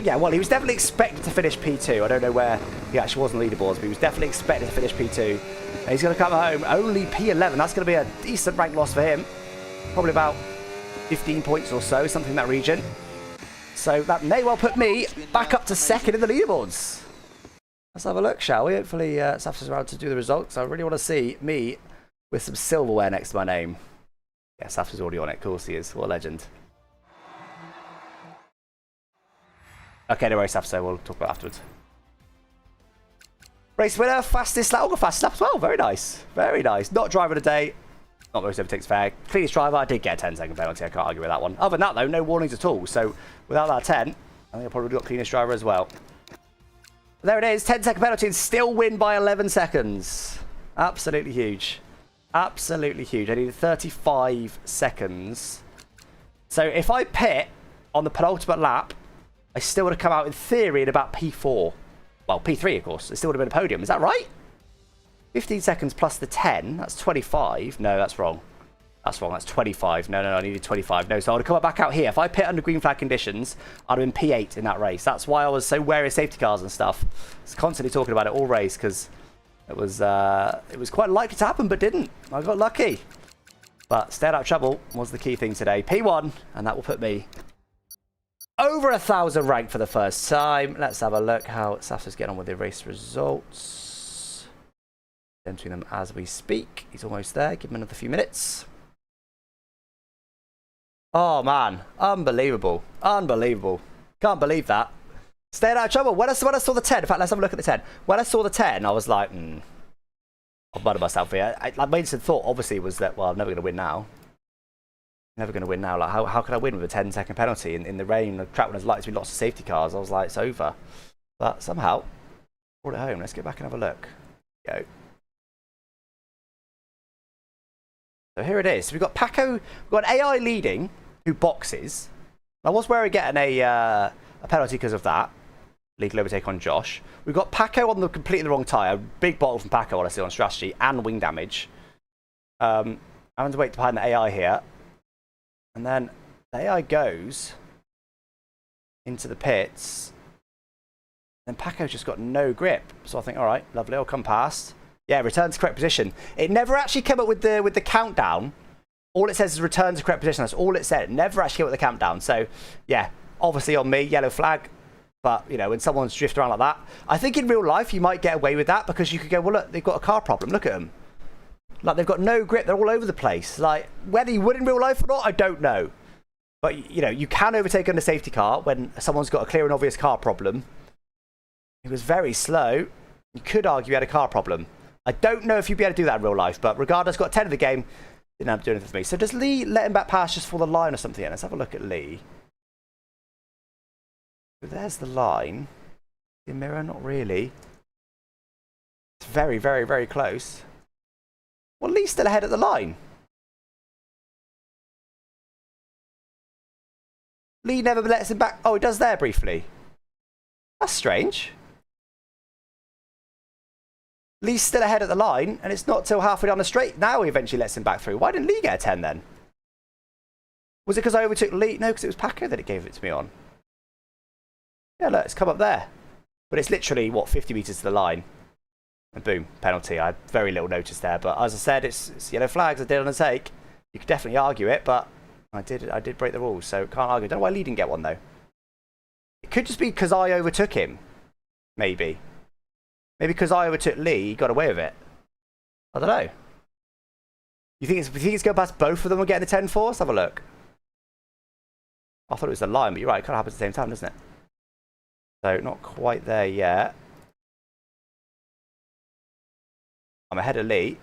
yeah, well, he was definitely expected to finish P2. I don't know where he actually was in the leaderboards, but he was definitely expected to finish P2. And he's going to come home only P11. That's going to be a decent rank loss for him. Probably about 15 points or so, something in that region. So that may well put me back up to second in the leaderboards. Let's have a look, shall we? Hopefully, Saf's around to do the results. I really want to see me with some silverware next to my name. Yeah, Saf is already on it. Of course he is. What a legend. Okay, no worries, Saf, so we'll talk about it afterwards. Race winner, fastest lap. Oh, fastest lap as well. Very nice. Very nice. Not driver of the day. Not most overtakes fair. Cleanest driver. I did get a 10-second penalty. I can't argue with that one. Other than that, though, no warnings at all. So without that 10, I think I probably got cleanest driver as well. There it is. 10-second penalty and still win by 11 seconds. Absolutely huge. Absolutely huge. I needed 35 seconds. So if I pit on the penultimate lap, I still would have come out in theory in about P4. Well, P3, of course. It still would have been a podium. Is that right? 15 seconds plus the 10. That's 25. No, that's wrong. That's wrong. That's 25. No, I needed 25. No, so I would have come back out here. If I pit under green flag conditions, I'd have been P8 in that race. That's why I was so wary of safety cars and stuff. I was constantly talking about it all race because it was quite likely to happen, but didn't. I got lucky. But stayed out of trouble was the key thing today. P1, and that will put me over 1,000 rank for the first time. Let's have a look how Safsa's getting on with the race results. Entering them as we speak. He's almost there. Give him another few minutes. Oh, man. Unbelievable. Unbelievable. Can't believe that. Stayed out of trouble. When I saw the 10, in fact, let's have a look at the 10. When I saw the 10, I was like, I've muddied myself here. My instant thought, obviously, was that, well, I'm never going to win now. Never going to win now. Like, how can I win with a 10-second penalty in the rain, the track when there's likely to be lots of safety cars? I was like, it's over. But somehow, brought it home. Let's get back and have a look. Go. So here it is. So we've got Paco, we've got an AI leading who boxes. I was wary getting a penalty because of that. Legal overtake on Josh. We've got Paco on the completely wrong tyre. Big bottle from Paco, I see on strategy, and wing damage. I'm going to wait behind the AI here. And then the AI goes into the pits. Then Paco's just got no grip. So I think, all right, lovely, I'll come past. Yeah, return to correct position. It never actually came up with the countdown. All it says is return to correct position. That's all it said. It never actually came up with the countdown. So, yeah, obviously on me, yellow flag. But, you know, when someone's drifting around like that, I think in real life you might get away with that because you could go, well, look, they've got a car problem. Look at them. Like, they've got no grip. They're all over the place. Like, whether you would in real life or not, I don't know. But, you know, you can overtake on a safety car when someone's got a clear and obvious car problem. It was very slow. You could argue he had a car problem. I don't know if you'd be able to do that in real life, but regardless, got 10 of the game. Didn't have to do anything for me. So does Lee let him back past just for the line or something? Let's have a look at Lee. So there's the line. The mirror, not really. It's very, very, very close. Well, Lee's still ahead at the line. Lee never lets him back. Oh, he does there briefly. That's strange. Lee's still ahead at the line, and it's not till halfway down the straight. Now he eventually lets him back through. Why didn't Lee get a 10 then? Was it because I overtook Lee? No, because it was Paco that it gave it to me on. Yeah, look, it's come up there. But it's literally, what, 50 metres to the line. And boom, penalty. I had very little notice there. But as I said, it's yellow flags. I did on a take. You could definitely argue it, but I did break the rules, so can't argue. Don't know why Lee didn't get one, though. It could just be because I overtook him. Maybe. Maybe because I overtook Lee, he got away with it. I don't know. You think it's going past both of them and getting the 10-4? Let's have a look. I thought it was the line, but you're right. It kind of happens at the same time, doesn't it? So, not quite there yet. I'm ahead of Lee.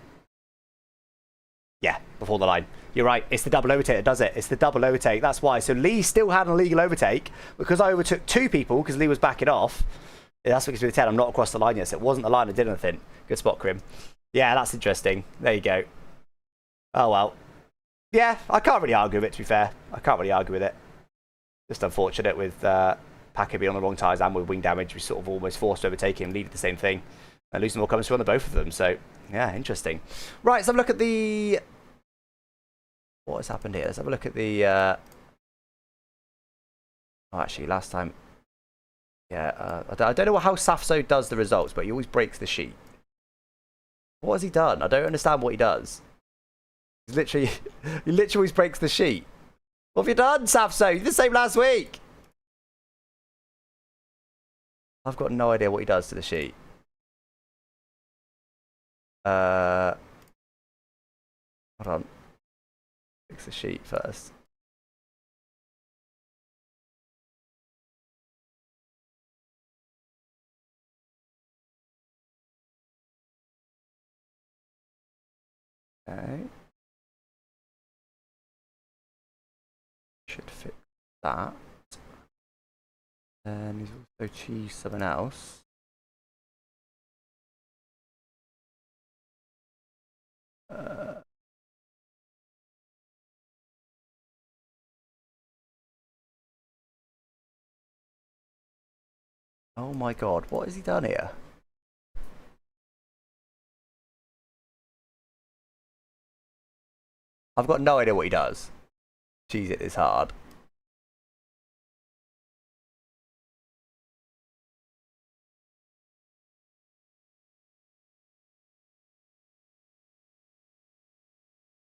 Yeah, before the line. You're right. It's the double overtake that does it. It's the double overtake. That's why. So, Lee still had an illegal overtake because I overtook two people because Lee was backing off. That's what gives me the 10. I'm not across the line yet, so it wasn't the line that did anything. Good spot, Krim. Yeah, that's interesting. There you go. Oh, well. Yeah, I can't really argue with it, to be fair. I can't really argue with it. Just unfortunate with Paco being on the wrong tyres and with wing damage. We sort of almost forced to overtake him. Lee did the same thing. And losing more comes through on the both of them. So, yeah, interesting. Right, let's have a look at the... What has happened here? Let's have a look at the... Oh, actually, last time... Yeah, I don't know how Safso does the results, but he always breaks the sheet. What has he done? I don't understand what he does. He literally always breaks the sheet. What have you done, Safso? You did the same last week. I've got no idea what he does to the sheet. Hold on. Fix the sheet first. Okay. Should fix that. And he's also cheesed something else. Oh my god, what has he done here? I've got no idea what he does. Jeez, it is hard.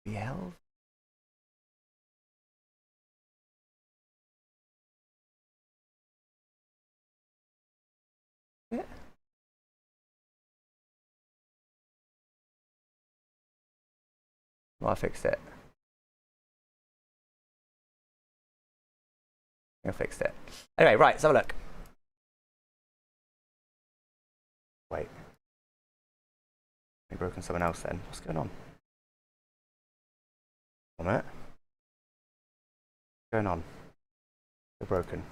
The hell? Yeah. Well, I fixed it. I fixed it. Anyway, right, let's have a look. Wait. I've broken someone else then. What's going on? One minute. What's going on? They're broken.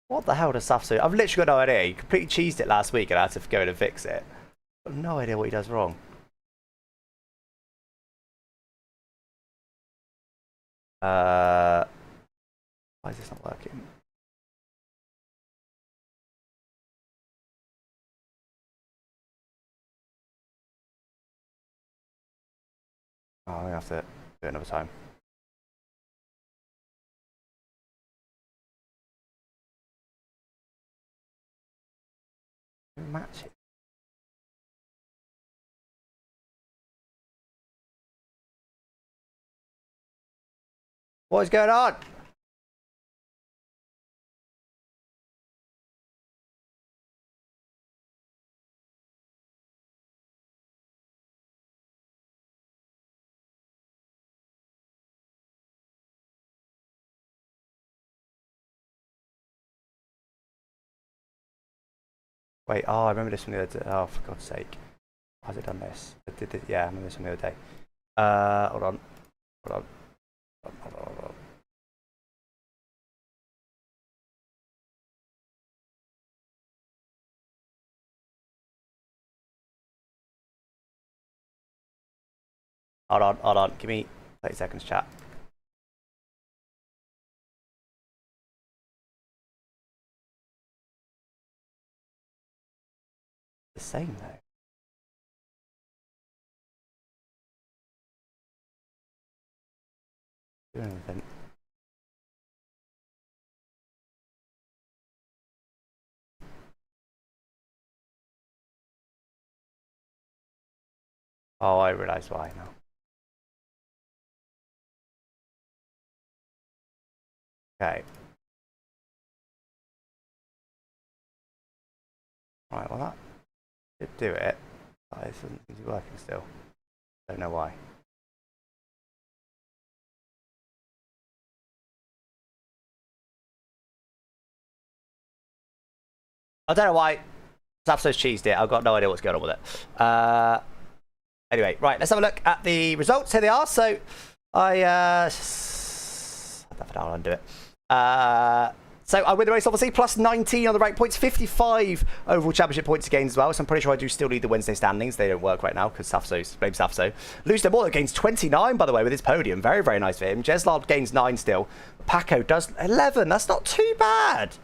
What the hell does Safso? I've literally got no idea. He completely cheesed it last week and I had to go in and fix it. I've no idea what he does wrong. Why is this not working? Oh, I'm gonna have to do it another time. Match it. What is going on? Wait, oh, I remember this from the other day. Oh, for God's sake. Why has it done this? Yeah, I remember this from the other day. Hold on. Hold on. Hold on. Hold on. Give me 30 seconds, chat. The same though. Do anything. Oh, I realise why now. Okay. Right, well that did do it. But this doesn't seem to be working still. Don't know why. I don't know why Zapso's cheesed it. I've got no idea what's going on with it. Anyway, right, let's have a look at the results. Here they are. So I'll undo it. So I win the race, obviously, plus 19 on the rank points, 55 overall championship points gained as well. So I'm pretty sure I do still need the Wednesday standings. They don't work right now because blame Safso. Lose them all. Gains 29, by the way, with his podium. Very, very nice for him. Jeslard gains 9 still. Paco does 11. That's not too bad.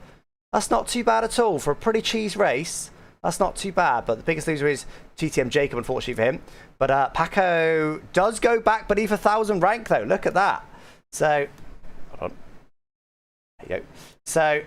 That's not too bad at all for a pretty cheese race. That's not too bad. But the biggest loser is GTM Jacob, unfortunately for him. But Paco does go back beneath 1,000 rank, though. Look at that. So, hold on. There you go. So,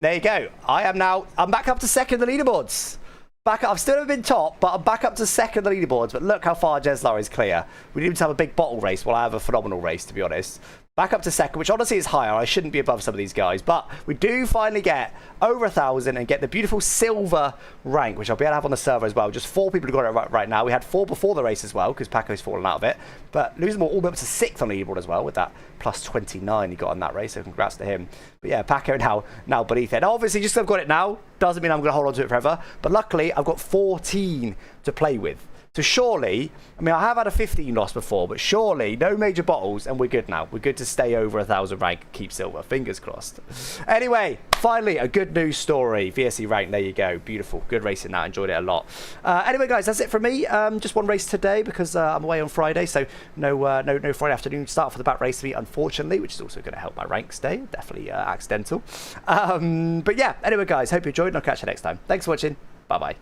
there you go. I'm back up to second in the leaderboards. I've still never been top, but I'm back up to second in the leaderboards. But look how far Jeslar is clear. We need him to have a big bottle race. Well, I have a phenomenal race, to be honest. Back up to second, which honestly is higher. I shouldn't be above some of these guys. But we do finally get over 1,000 and get the beautiful silver rank, which I'll be able to have on the server as well. Just 4 people who got it right now. We had 4 before the race as well, because Paco's fallen out of it. But losing them all the way up to 6th on the leaderboard as well, with that plus 29 he got on that race. So congrats to him. But yeah, Paco now beneath it. Now, obviously, just because I've got it now, doesn't mean I'm going to hold on to it forever. But luckily, I've got 14 to play with. So surely, I mean, I have had a 15 loss before, but surely no major bottles and we're good now. We're good to stay over 1,000 rank and keep silver. Fingers crossed. Anyway, finally, a good news story. VSE rank, there you go. Beautiful. Good racing now. Enjoyed it a lot. Anyway, guys, that's it from me. Just one race today because I'm away on Friday, so no Friday afternoon start for the back race for me, unfortunately, which is also going to help my rank stay. Definitely accidental. But yeah, anyway, guys, hope you enjoyed and I'll catch you next time. Thanks for watching. Bye-bye.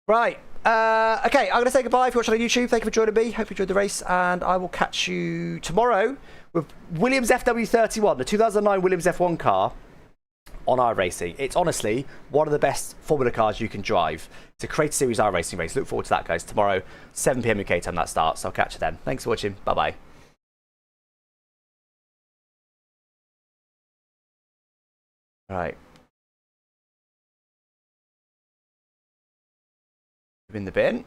Right, okay, I'm going to say goodbye if you're watching on YouTube. Thank you for joining me. Hope you enjoyed the race, and I will catch you tomorrow with Williams FW31, the 2009 Williams F1 car on iRacing. It's honestly one of the best Formula cars you can drive. It's a Creator Series iRacing race. Look forward to that, guys. Tomorrow, 7 PM UK time that starts. I'll catch you then. Thanks for watching. Bye-bye. Right. In the bin.